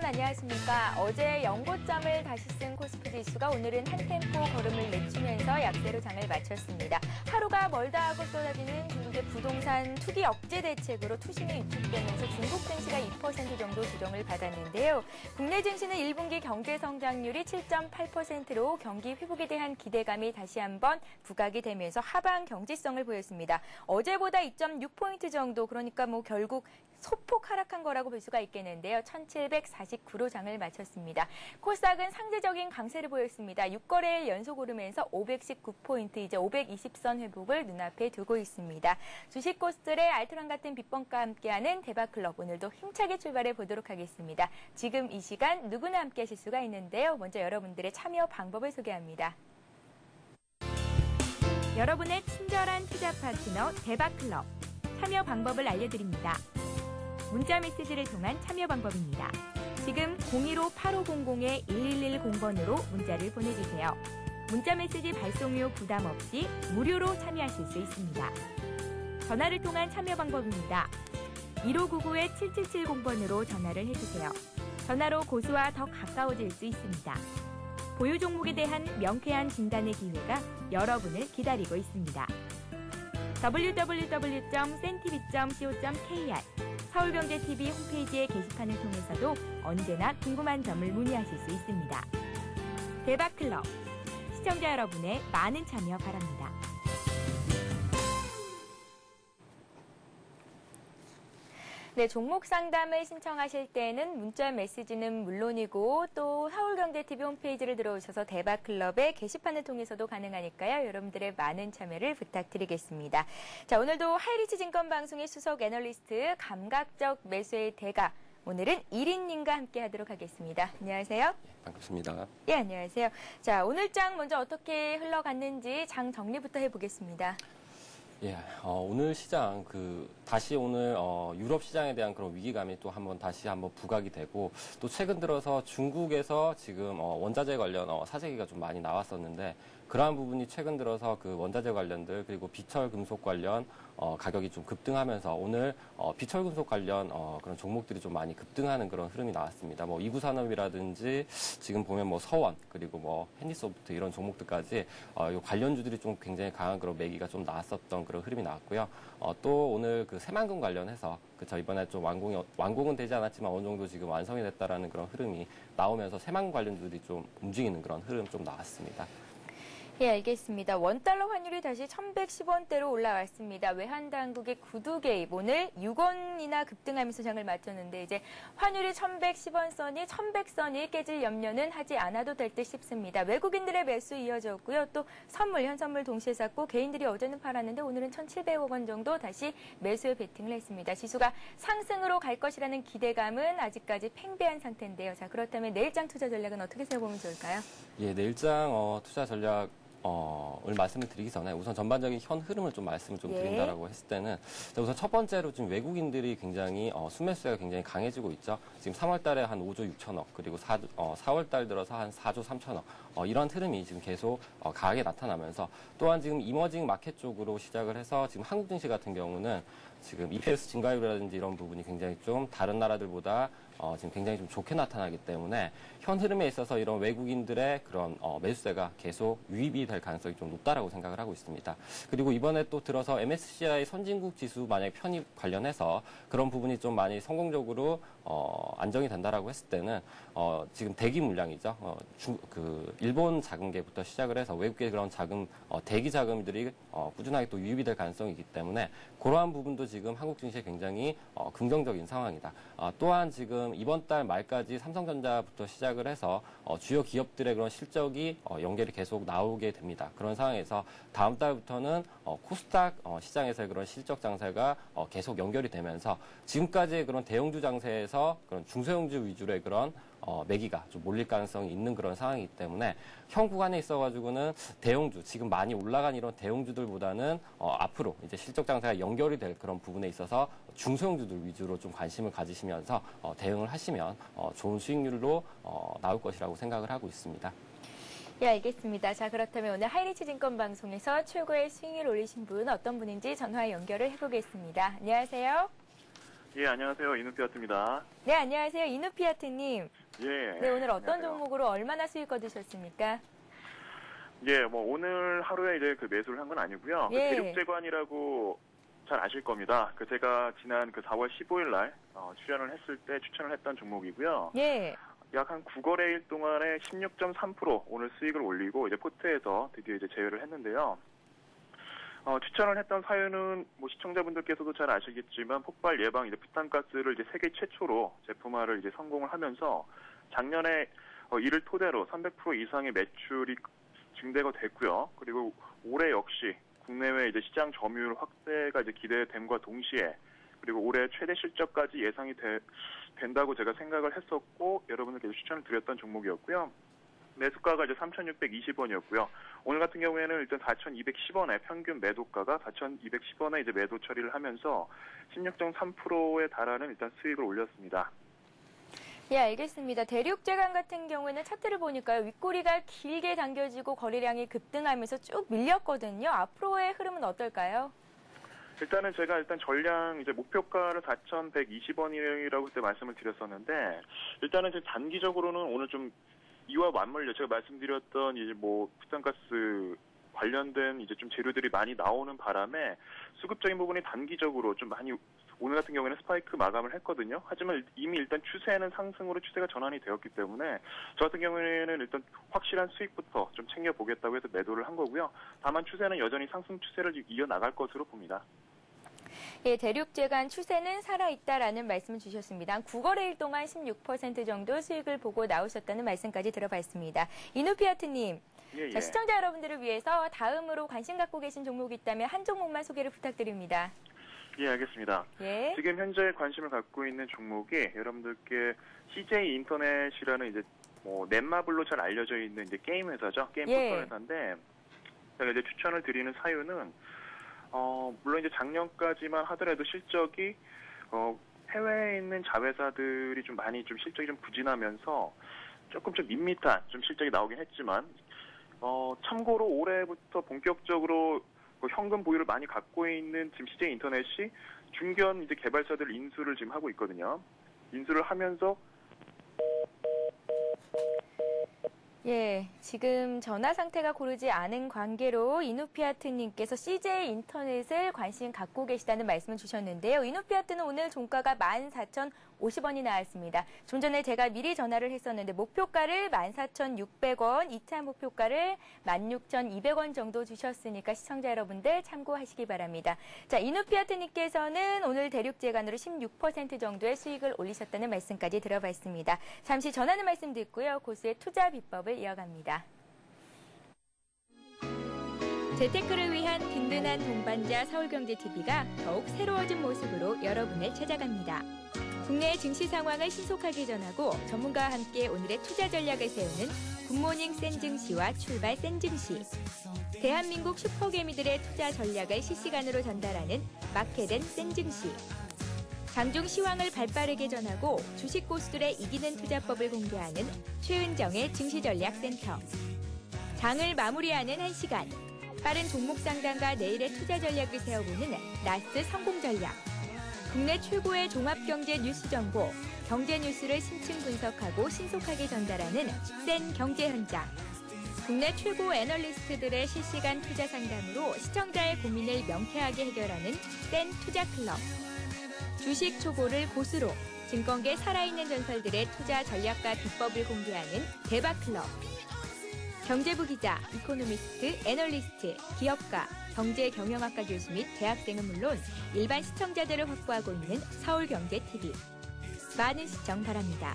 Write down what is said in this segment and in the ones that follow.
안녕하십니까. 어제 연고점을 다시 쓴 코스피 지수가 오늘은 한 템포 걸음을 늦추면서 약세로 장을 마쳤습니다. 하루가 멀다 하고 쏟아지는 중국의 부동산 투기 억제 대책으로 투심이 위축되면서 중국 증시가 2% 정도 조정을 받았는데요. 국내 증시는 1분기 경제 성장률이 7.8%로 경기 회복에 대한 기대감이 다시 한번 부각이 되면서 하방 경지성을 보였습니다. 어제보다 2.6포인트 정도, 그러니까 결국 소폭 하락한 거라고 볼 수가 있겠는데요. 1749로 장을 마쳤습니다. 코스닥은 상대적인 강세를 보였습니다. 6거래일 연속 오르면서 519포인트, 이제 520선 회복을 눈앞에 두고 있습니다. 주식 코스들의 알트란 같은 빗번과 함께하는 대박클럽, 오늘도 힘차게 출발해 보도록 하겠습니다. 지금 이 시간 누구나 함께 하실 수가 있는데요. 먼저 여러분들의 참여 방법을 소개합니다. 여러분의 친절한 투자 파트너 대박클럽, 참여 방법을 알려드립니다. 문자 메시지를 통한 참여 방법입니다. 지금 015-8500-1110번으로 문자를 보내주세요. 문자 메시지 발송료 부담 없이 무료로 참여하실 수 있습니다. 전화를 통한 참여 방법입니다. 1599-7770번으로 전화를 해주세요. 전화로 고수와 더 가까워질 수 있습니다. 보유 종목에 대한 명쾌한 진단의 기회가 여러분을 기다리고 있습니다. www.cntv.co.kr 서울경제TV 홈페이지의 게시판을 통해서도 언제나 궁금한 점을 문의하실 수 있습니다. 대박클럽, 시청자 여러분의 많은 참여 바랍니다. 네, 종목 상담을 신청하실 때는 문자 메시지는 물론이고 또 서울경제TV 홈페이지를 들어오셔서 대박클럽의 게시판을 통해서도 가능하니까요. 여러분들의 많은 참여를 부탁드리겠습니다. 자, 오늘도 하이리치 증권방송의 수석 애널리스트, 감각적 매수의 대가, 오늘은 이린님과 함께 하도록 하겠습니다. 안녕하세요. 반갑습니다. 예, 안녕하세요. 자, 오늘 장 먼저 어떻게 흘러갔는지 장 정리부터 해보겠습니다. 예, 오늘 시장 다시 오늘 유럽 시장에 대한 그런 위기감이 또 다시 한번 부각이 되고, 또 최근 들어서 중국에서 지금 원자재 관련 사재기가 좀 많이 나왔었는데, 그러한 부분이 최근 들어서 그 원자재 관련들, 그리고 비철 금속 관련 가격이 좀 급등하면서 오늘 비철 금속 관련 그런 종목들이 좀 많이 급등하는 그런 흐름이 나왔습니다. 이구산업이라든지 지금 보면 서원, 그리고 핸디소프트 이런 종목들까지 요 관련주들이 좀 굉장히 강한 그런 매기가 좀 나왔었던 그런 흐름이 나왔고요. 또 오늘 그 새만금 관련해서 이번에 좀 완공은 되지 않았지만 어느 정도 지금 완성이 됐다라는 그런 흐름이 나오면서 새만금 관련주들이 좀 움직이는 그런 흐름 좀 나왔습니다. 예, 알겠습니다. 원달러 환율이 다시 1110원대로 올라왔습니다. 외환당국의 구두 개입, 오늘 6원이나 급등하면서 장을 마쳤는데, 이제 환율이 1110원 선이 1100선이 깨질 염려는 하지 않아도 될 듯 싶습니다. 외국인들의 매수 이어졌고요. 또 현선물 동시에 샀고, 개인들이 어제는 팔았는데 오늘은 1700억 원 정도 다시 매수에 베팅을 했습니다. 지수가 상승으로 갈 것이라는 기대감은 아직까지 팽배한 상태인데요. 자, 그렇다면 내일장 투자 전략은 어떻게 세워보면 좋을까요? 예, 내일장 투자 전략 을 말씀을 드리기 전에 우선 전반적인 현 흐름을 좀 말씀을 좀 드린다라고 했을 때는, 우선 첫 번째로 지금 외국인들이 굉장히 순매수가 굉장히 강해지고 있죠. 지금 3월 달에 한 5조 6천억, 그리고 4월 달 들어서 한 4조 3천억, 이런 흐름이 지금 계속 강하게 나타나면서, 또한 지금 이머징 마켓 쪽으로 시작을 해서 지금 한국 증시 같은 경우는 지금 EPS 증가율이라든지 이런 부분이 굉장히 좀 다른 나라들보다 지금 굉장히 좀 좋게 나타나기 때문에 현 흐름에 있어서 이런 외국인들의 그런 매수세가 계속 유입이 될 가능성이 좀 높다라고 생각을 하고 있습니다. 그리고 이번에 또 들어서 MSCI 선진국 지수 만약 편입 관련해서 그런 부분이 좀 많이 성공적으로 안정이 된다라고 했을 때는 지금 대기 물량이죠. 일본 자금계부터 시작을 해서 외국계 그런 자금, 대기 자금들이 꾸준하게 또 유입이 될 가능성이 있기 때문에 그러한 부분도 지금 한국 증시에 굉장히 긍정적인 상황이다. 또한 지금 이번 달 말까지 삼성전자부터 시작을 해서 주요 기업들의 그런 실적이 연결이 계속 나오게 됩니다. 그런 상황에서 다음 달부터는 코스닥 시장에서의 그런 실적 장세가 계속 연결이 되면서 지금까지의 그런 대형주 장세에서 그런 중소형주 위주의 그런 매기가 좀 몰릴 가능성이 있는 그런 상황이기 때문에 현 구간에 있어가지고는 대형주, 지금 많이 올라간 이런 대형주들보다는 앞으로 이제 실적 장세가 연결이 될 그런 부분에 있어서 중소형주들 위주로 좀 관심을 가지시면서 대응을 하시면 좋은 수익률로 나올 것이라고 생각을 하고 있습니다. 예, 알겠습니다. 자, 그렇다면 오늘 하이리치 증권방송에서 최고의 수익률 올리신 분 어떤 분인지 전화 연결을 해보겠습니다. 안녕하세요. 예, 안녕하세요. 이누피아트입니다. 네, 안녕하세요. 이누피아트님. 예. 네, 오늘 어떤 안녕하세요. 종목으로 얼마나 수익 거두셨습니까? 예, 뭐 오늘 하루에 이제 그 매수를 한 건 아니고요. 예. 그 대륙제관이라고 잘 아실 겁니다. 그 제가 지난 그 4월 15일 날 출연을 했을 때 추천을 했던 종목이고요. 예. 약 한 9거래일 동안에 16.3% 오늘 수익을 올리고 이제 포트에서 드디어 이제 제외를 했는데요. 추천을 했던 사유는 뭐 시청자분들께서도 잘 아시겠지만 폭발 예방 이제 부탄가스를 이제 세계 최초로 제품화를 이제 성공을 하면서 작년에 이를 토대로 300% 이상의 매출이 증대가 됐고요. 그리고 올해 역시 국내외 이제 시장 점유율 확대가 이제 기대됨과 동시에 그리고 올해 최대 실적까지 예상이 된다고 제가 생각을 했었고 여러분들께 추천을 드렸던 종목이었고요. 매수가가 이제 3,620원이었고요. 오늘 같은 경우에는 일단 4,210원에 평균 매도가가 4,210원에 이제 매도 처리를 하면서 16.3%에 달하는 일단 수익을 올렸습니다. 예, 알겠습니다. 대륙제강 같은 경우에는 차트를 보니까요. 윗꼬리가 길게 당겨지고 거래량이 급등하면서 쭉 밀렸거든요. 앞으로의 흐름은 어떨까요? 일단은 제가 전량 이제 목표가를 4,120원이라고 그때 말씀을 드렸었는데 일단은 지금 단기적으로는 오늘 좀 이와 맞물려 제가 말씀드렸던 이제 뭐 부탄가스 관련된 이제 좀 재료들이 많이 나오는 바람에 수급적인 부분이 단기적으로 좀 많이 오늘 같은 경우에는 스파이크 마감을 했거든요. 하지만 이미 일단 추세는 상승으로 추세가 전환이 되었기 때문에 저 같은 경우에는 일단 확실한 수익부터 좀 챙겨보겠다고 해서 매도를 한 거고요. 다만 추세는 여전히 상승 추세를 이어나갈 것으로 봅니다. 예, 대륙제간 추세는 살아있다라는 말씀을 주셨습니다. 한 9거래일 동안 16% 정도 수익을 보고 나오셨다는 말씀까지 들어봤습니다. 이누피아트님, 예. 자, 시청자 여러분들을 위해서 다음으로 관심 갖고 계신 종목이 있다면 한 종목만 소개를 부탁드립니다. 예, 알겠습니다. 예. 지금 현재 관심을 갖고 있는 종목이 여러분들께 CJ 인터넷이라는 이제 뭐 넷마블로 잘 알려져 있는 이제 게임 회사죠. 게임 예. 포털 회사인데 제가 이제 추천을 드리는 사유는 물론 이제 작년까지만 하더라도 실적이 해외에 있는 자회사들이 좀 많이 좀 실적이 좀 부진하면서 조금 좀 밋밋한 좀 실적이 나오긴 했지만 참고로 올해부터 본격적으로 현금 보유를 많이 갖고 있는 지금 CJ 인터넷이 중견 이제 개발사들 인수를 지금 하고 있거든요. 인수를 하면서 예, 지금 전화 상태가 고르지 않은 관계로 이누피아트님께서 CJ 인터넷을 관심 갖고 계시다는 말씀을 주셨는데요. 이누피아트는 오늘 종가가 14,050원이 나왔습니다. 좀 전에 제가 미리 전화를 했었는데 목표가를 14,600원, 2차 목표가를 16,200원 정도 주셨으니까 시청자 여러분들 참고하시기 바랍니다. 자, 이누피아트님께서는 오늘 대륙제간으로 16% 정도의 수익을 올리셨다는 말씀까지 들어봤습니다. 잠시 전하는 말씀 듣고요. 고수의 투자 비법을 이어갑니다. 재테크를 위한 든든한 동반자 서울경제TV가 더욱 새로워진 모습으로 여러분을 찾아갑니다. 국내 증시 상황을 신속하게 전하고 전문가와 함께 오늘의 투자 전략을 세우는 굿모닝 센증시와 출발 센증시. 대한민국 슈퍼개미들의 투자 전략을 실시간으로 전달하는 마켓앤 센증시. 장중 시황을 발빠르게 전하고 주식 고수들의 이기는 투자법을 공개하는 최은정의 증시전략센터. 장을 마무리하는 1시간. 빠른 종목 상담과 내일의 투자 전략을 세워보는 나스 성공전략. 국내 최고의 종합경제 뉴스 정보, 경제 뉴스를 심층 분석하고 신속하게 전달하는 센 경제현장. 국내 최고 애널리스트들의 실시간 투자 상담으로 시청자의 고민을 명쾌하게 해결하는 센 투자클럽. 주식 초보를 고수로 증권계 살아있는 전설들의 투자 전략과 비법을 공개하는 대박클럽. 경제부 기자, 이코노미스트, 애널리스트, 기업가, 경제경영학과 교수 및 대학생은 물론 일반 시청자들을 확보하고 있는 서울경제TV. 많은 시청 바랍니다.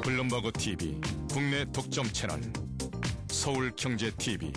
블룸버그 TV 국내 독점 채널 서울경제TV.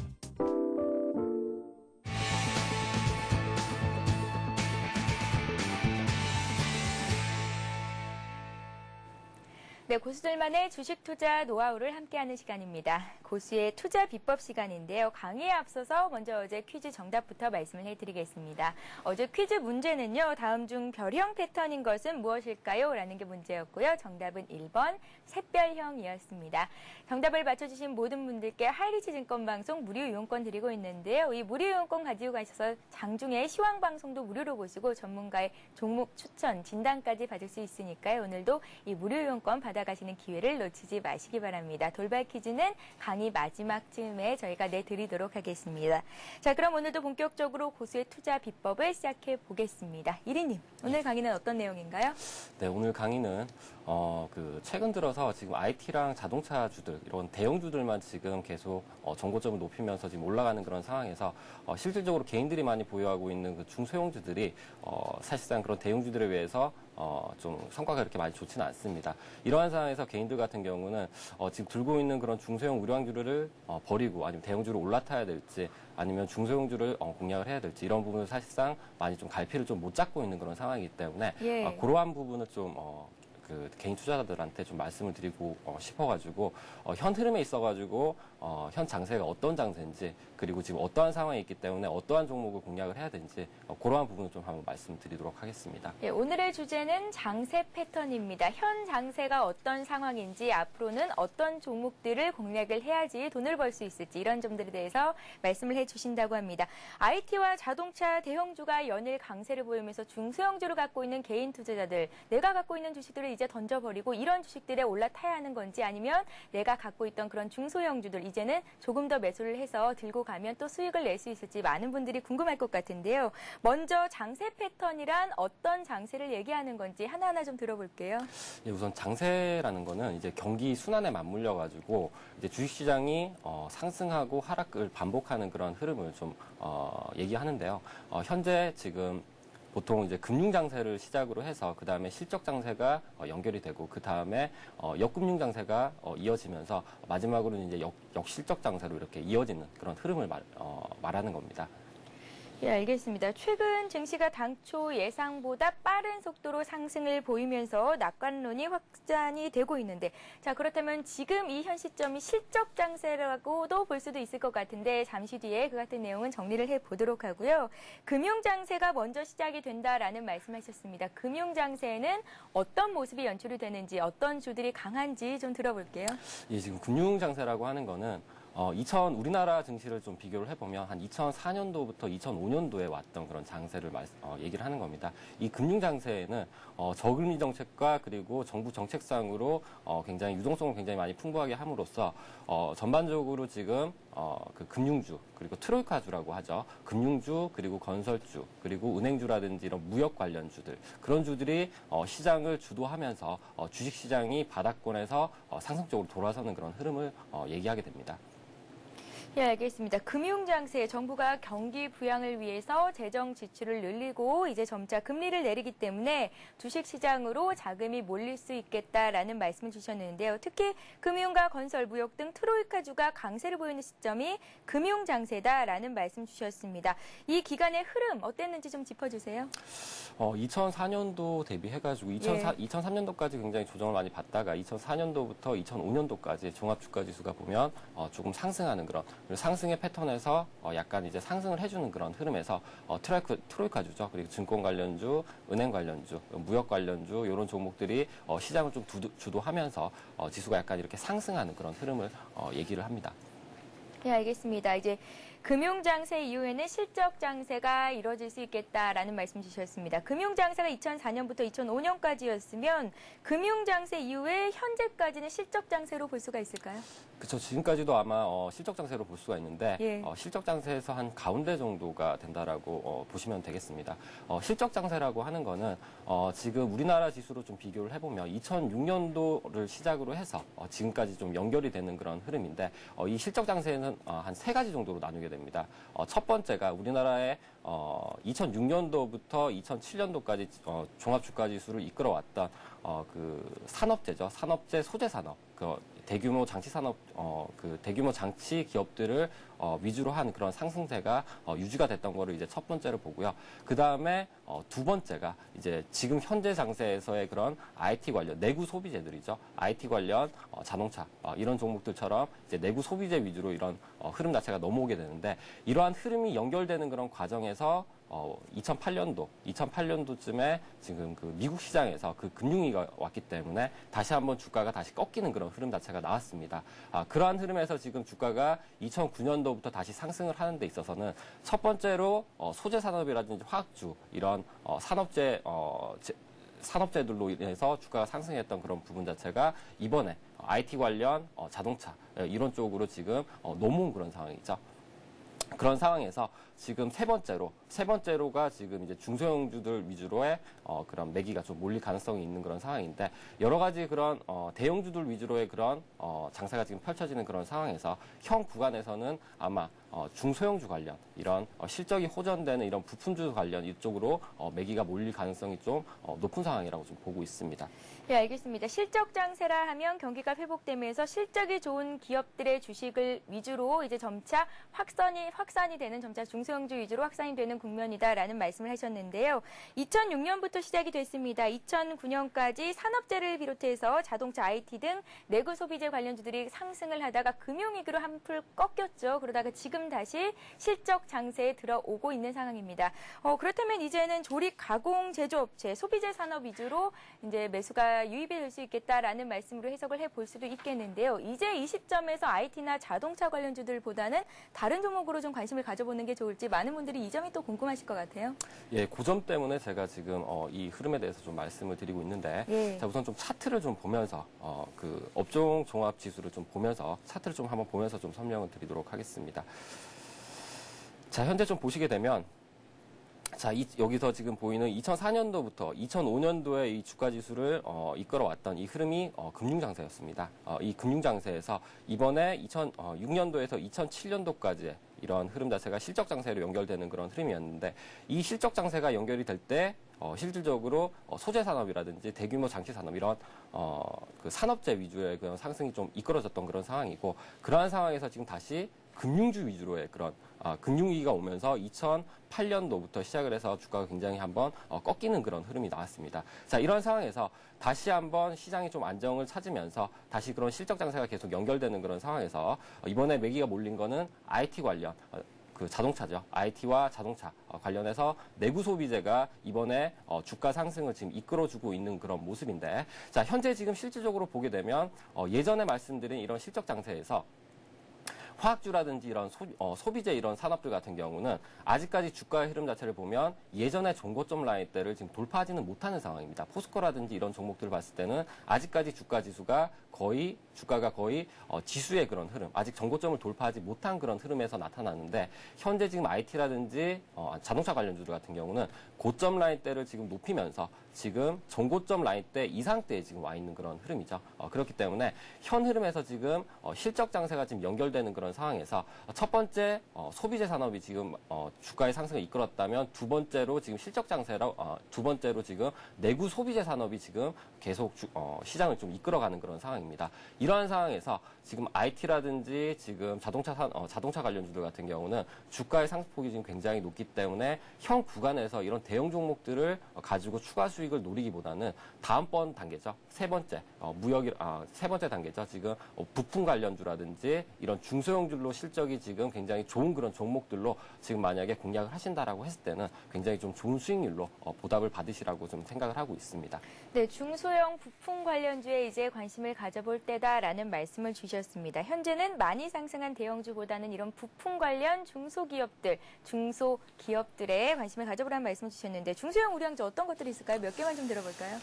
네, 고수들만의 주식 투자 노하우를 함께하는 시간입니다. 고수의 투자 비법 시간인데요. 강의에 앞서서 먼저 어제 퀴즈 정답부터 말씀을 해드리겠습니다. 어제 퀴즈 문제는요. 다음 중 별형 패턴인 것은 무엇일까요? 라는 게 문제였고요. 정답은 1번 샛별형이었습니다. 정답을 맞춰주신 모든 분들께 하이리치증권 방송 무료 이용권 드리고 있는데요. 이 무료 이용권 가지고 가셔서 장중에 시황 방송도 무료로 보시고 전문가의 종목 추천, 진단까지 받을 수 있으니까요. 오늘도 이 무료 이용권 받아가시는 기회를 놓치지 마시기 바랍니다. 돌발 퀴즈는 강의 마지막 쯤에 저희가 내드리도록 하겠습니다. 자, 그럼 오늘도 본격적으로 고수의 투자 비법을 시작해 보겠습니다. 이리님, 오늘 강의는 어떤 내용인가요? 네, 오늘 강의는 최근 들어서 지금 IT랑 자동차주들 이런 대형주들만 지금 계속 정고점을 높이면서 지금 올라가는 그런 상황에서 실질적으로 개인들이 많이 보유하고 있는 그 중소형주들이 사실상 그런 대형주들에 비해서 좀 성과가 그렇게 많이 좋지는 않습니다. 이러한 상황에서 개인들 같은 경우는 지금 들고 있는 그런 중소형 우량주를 버리고 아니면 대형주로 올라타야 될지 아니면 중소형주를 공략을 해야 될지 이런 부분을 사실상 많이 좀 갈피를 좀 못 잡고 있는 그런 상황이기 때문에 예. 그러한 부분을 좀 개인 투자자들한테 좀 말씀을 드리고 싶어가지고 현 흐름에 있어가지고 현 장세가 어떤 장세인지 그리고 지금 어떠한 상황이 있기 때문에 어떠한 종목을 공략을 해야 되는지 그러한 부분을 좀 한번 말씀드리도록 하겠습니다. 예, 오늘의 주제는 장세 패턴입니다. 현 장세가 어떤 상황인지 앞으로는 어떤 종목들을 공략을 해야지 돈을 벌 수 있을지 이런 점들에 대해서 말씀을 해주신다고 합니다. IT와 자동차 대형주가 연일 강세를 보이면서 중소형주를 갖고 있는 개인 투자자들 내가 갖고 있는 주식들을 이제 던져버리고 이런 주식들에 올라타야 하는 건지 아니면 내가 갖고 있던 그런 중소형주들 이제는 조금 더 매수를 해서 들고 가면 또 수익을 낼 수 있을지 많은 분들이 궁금할 것 같은데요. 먼저 장세 패턴이란 어떤 장세를 얘기하는 건지 하나하나 좀 들어볼게요. 예, 우선 장세라는 거는 이제 경기 순환에 맞물려 가지고 이제 주식시장이 상승하고 하락을 반복하는 그런 흐름을 좀 얘기하는데요. 현재 지금 보통 이제 금융 장세를 시작으로 해서 그 다음에 실적 장세가 연결이 되고 그 다음에 역금융 장세가 이어지면서 마지막으로는 이제 역실적 장세로 이렇게 이어지는 그런 흐름을 말하는 겁니다. 예, 알겠습니다. 최근 증시가 당초 예상보다 빠른 속도로 상승을 보이면서 낙관론이 확산이 되고 있는데 자 그렇다면 지금 이 현 시점이 실적 장세라고도 볼 수도 있을 것 같은데 잠시 뒤에 그 같은 내용은 정리를 해보도록 하고요. 금융 장세가 먼저 시작이 된다라는 말씀하셨습니다. 금융 장세에는 어떤 모습이 연출이 되는지 어떤 주들이 강한지 좀 들어볼게요. 예, 지금 금융 장세라고 하는 거는 우리나라 증시를 좀 비교를 해보면 한 2004년도부터 2005년도에 왔던 그런 장세를 얘기를 하는 겁니다. 이 금융 장세에는 저금리 정책과 그리고 정부 정책상으로 굉장히 유동성을 굉장히 많이 풍부하게 함으로써 전반적으로 지금 그 금융주 그리고 트로이카주라고 하죠. 금융주 그리고 건설주 그리고 은행주라든지 이런 무역 관련주들 그런 주들이 시장을 주도하면서 주식시장이 바닥권에서 상승적으로 돌아서는 그런 흐름을 얘기하게 됩니다. 예, 알겠습니다. 금융장세 정부가 경기 부양을 위해서 재정 지출을 늘리고 이제 점차 금리를 내리기 때문에 주식시장으로 자금이 몰릴 수 있겠다라는 말씀을 주셨는데요. 특히 금융과 건설, 무역 등 트로이카주가 강세를 보이는 시점이 금융장세다라는 말씀 주셨습니다. 이 기간의 흐름 어땠는지 좀 짚어주세요. 2004년도 대비해가지고 2003년도까지 굉장히 조정을 많이 받다가 2004년도부터 2005년도까지 종합주가지수가 보면 조금 상승하는 그런 상승의 패턴에서 약간 이제 상승을 해주는 그런 흐름에서 트로이카주죠. 그리고 증권 관련주, 은행 관련주, 무역 관련주 이런 종목들이 시장을 좀 주도하면서 지수가 약간 이렇게 상승하는 그런 흐름을 얘기를 합니다. 네, 알겠습니다. 이제 금융장세 이후에는 실적장세가 이뤄질 수 있겠다라는 말씀 주셨습니다. 금융장세가 2004년부터 2005년까지였으면 금융장세 이후에 현재까지는 실적장세로 볼 수가 있을까요? 그렇죠. 지금까지도 아마 실적장세로 볼 수가 있는데 예. 실적장세에서 한 가운데 정도가 된다라고 보시면 되겠습니다. 실적장세라고 하는 거는 지금 우리나라 지수로 좀 비교를 해보면 2006년도를 시작으로 해서 지금까지 좀 연결이 되는 그런 흐름인데 이 실적장세는 한 세 가지 정도로 나누게 됩니다. 첫 번째가 우리나라의 2006년도부터 2007년도까지 종합주가지수를 이끌어왔던 그 산업재죠. 산업재 소재 산업. 대규모 장치 산업, 대규모 장치 기업들을 위주로 한 그런 상승세가 유지가 됐던 거를 이제 첫 번째로 보고요. 그 다음에 두 번째가 이제 지금 현재 장세에서의 그런 IT 관련 내구 소비재들이죠. IT 관련 자동차 이런 종목들처럼 이제 내구 소비재 위주로 이런 흐름 자체가 넘어오게 되는데 이러한 흐름이 연결되는 그런 과정에서 2008년도쯤에 지금 그 미국 시장에서 그 금융위기가 왔기 때문에 다시 한번 주가가 다시 꺾이는 그런 흐름 자체가 나왔습니다. 그러한 흐름에서 지금 주가가 2009년도부터 다시 상승을 하는 데 있어서는 첫 번째로 소재 산업이라든지 화학주 이런 산업재들로 인해서 주가가 상승했던 그런 부분 자체가 이번에 IT 관련 자동차 이런 쪽으로 지금 넘어온 그런 상황이죠. 그런 상황에서 지금 세 번째로가 지금 이제 중소형주들 위주로의 그런 매기가 좀 몰릴 가능성이 있는 그런 상황인데 여러 가지 그런 대형주들 위주로의 그런 장사가 지금 펼쳐지는 그런 상황에서 현 구간에서는 아마 중소형주 관련 이런 실적이 호전되는 이런 부품주 관련 이쪽으로 매기가 몰릴 가능성이 좀 높은 상황이라고 좀 보고 있습니다. 네, 알겠습니다. 실적 장세라 하면 경기가 회복되면서 실적이 좋은 기업들의 주식을 위주로 이제 점차 확산이 되는 점차 중소형주 위주로 확산이 되는 국면이다라는 말씀을 하셨는데요. 2006년부터 시작이 됐습니다. 2009년까지 산업재를 비롯해서 자동차, IT 등 내구 소비재 관련주들이 상승을 하다가 금융위기로 한풀 꺾였죠. 그러다가 지금 다시 실적 장세에 들어오고 있는 상황입니다. 그렇다면 이제는 조립 가공 제조업체, 소비재 산업 위주로 이제 매수가 유입이 될 수 있겠다라는 말씀으로 해석을 해볼 수도 있겠는데요. 이제 이 시점에서 IT나 자동차 관련주들보다는 다른 종목으로 좀 관심을 가져보는 게 좋을지 많은 분들이 이 점이 또 궁금하실 것 같아요. 예, 그 점 때문에 제가 지금 이 흐름에 대해서 좀 말씀을 드리고 있는데 예. 자, 우선 좀 차트를 좀 보면서 그 업종 종합 지수를 좀 보면서 차트를 좀 한번 보면서 좀 설명을 드리도록 하겠습니다. 자, 현재 좀 보시게 되면 자, 여기서 지금 보이는 2004년도부터 2005년도에 이 주가 지수를 이끌어왔던 이 흐름이 금융장세였습니다. 이 금융장세에서 이번에 2006년도에서 2007년도까지의 이런 흐름 자체가 실적 장세로 연결되는 그런 흐름이었는데 이 실적 장세가 연결이 될 때 실질적으로 소재 산업이라든지 대규모 장치 산업 이런 그 산업재 위주의 그런 상승이 좀 이끌어졌던 그런 상황이고 그러한 상황에서 지금 다시 금융주 위주로의 그런 금융위기가 오면서 2008년도부터 시작을 해서 주가가 굉장히 한번 꺾이는 그런 흐름이 나왔습니다. 자, 이런 상황에서 다시 한번 시장이 좀 안정을 찾으면서 다시 그런 실적 장세가 계속 연결되는 그런 상황에서 이번에 매기가 몰린 거는 IT 관련 그 자동차죠. IT와 자동차 관련해서 내구 소비재가 이번에 주가 상승을 지금 이끌어주고 있는 그런 모습인데 자, 현재 지금 실질적으로 보게 되면 예전에 말씀드린 이런 실적 장세에서 화학주라든지 이런 소비재 이런 산업들 같은 경우는 아직까지 주가의 흐름 자체를 보면 예전의 종고점 라인대를 지금 돌파하지는 못하는 상황입니다. 포스코라든지 이런 종목들을 봤을 때는 아직까지 주가 지수가 주가가 거의 지수의 그런 흐름, 아직 전고점을 돌파하지 못한 그런 흐름에서 나타나는데 현재 지금 IT라든지 자동차 관련주들 같은 경우는 고점 라인대를 지금 높이면서 지금 전고점 라인대 이상대에 지금 와 있는 그런 흐름이죠. 그렇기 때문에 현 흐름에서 지금 실적 장세가 지금 연결되는 그런 상황에서 첫 번째 소비재 산업이 지금 주가의 상승을 이끌었다면 두 번째로 지금 실적 장세로 두 번째로 지금 내구 소비재 산업이 지금 계속 시장을 좀 이끌어가는 그런 상황입니다. 이러한 상황에서 지금 IT라든지 지금 자동차 관련주들 같은 경우는 주가의 상승폭이 지금 굉장히 높기 때문에 현 구간에서 이런 대형 종목들을 가지고 추가 수익을 노리기보다는 다음번 단계죠. 세 번째 단계죠. 지금 부품 관련주라든지 이런 중소형주로 실적이 지금 굉장히 좋은 그런 종목들로 지금 만약에 공략을 하신다라고 했을 때는 굉장히 좀 좋은 수익률로 보답을 받으시라고 좀 생각을 하고 있습니다. 네, 중소형 부품 관련주에 이제 관심을 가져볼 때다라는 말씀을 주셨습니다. 현재는 많이 상승한 대형주보다는 이런 부품 관련 중소기업들에 관심을 가져보라는 말씀을 주셨는데 중소형 우량주 어떤 것들이 있을까요? 몇 개만 좀 들어볼까요?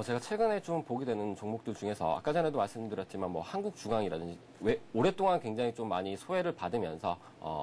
제가 최근에 좀 보게 되는 종목들 중에서 아까 전에도 말씀드렸지만 뭐 한국주강이라든지 오랫동안 굉장히 좀 많이 소외를 받으면서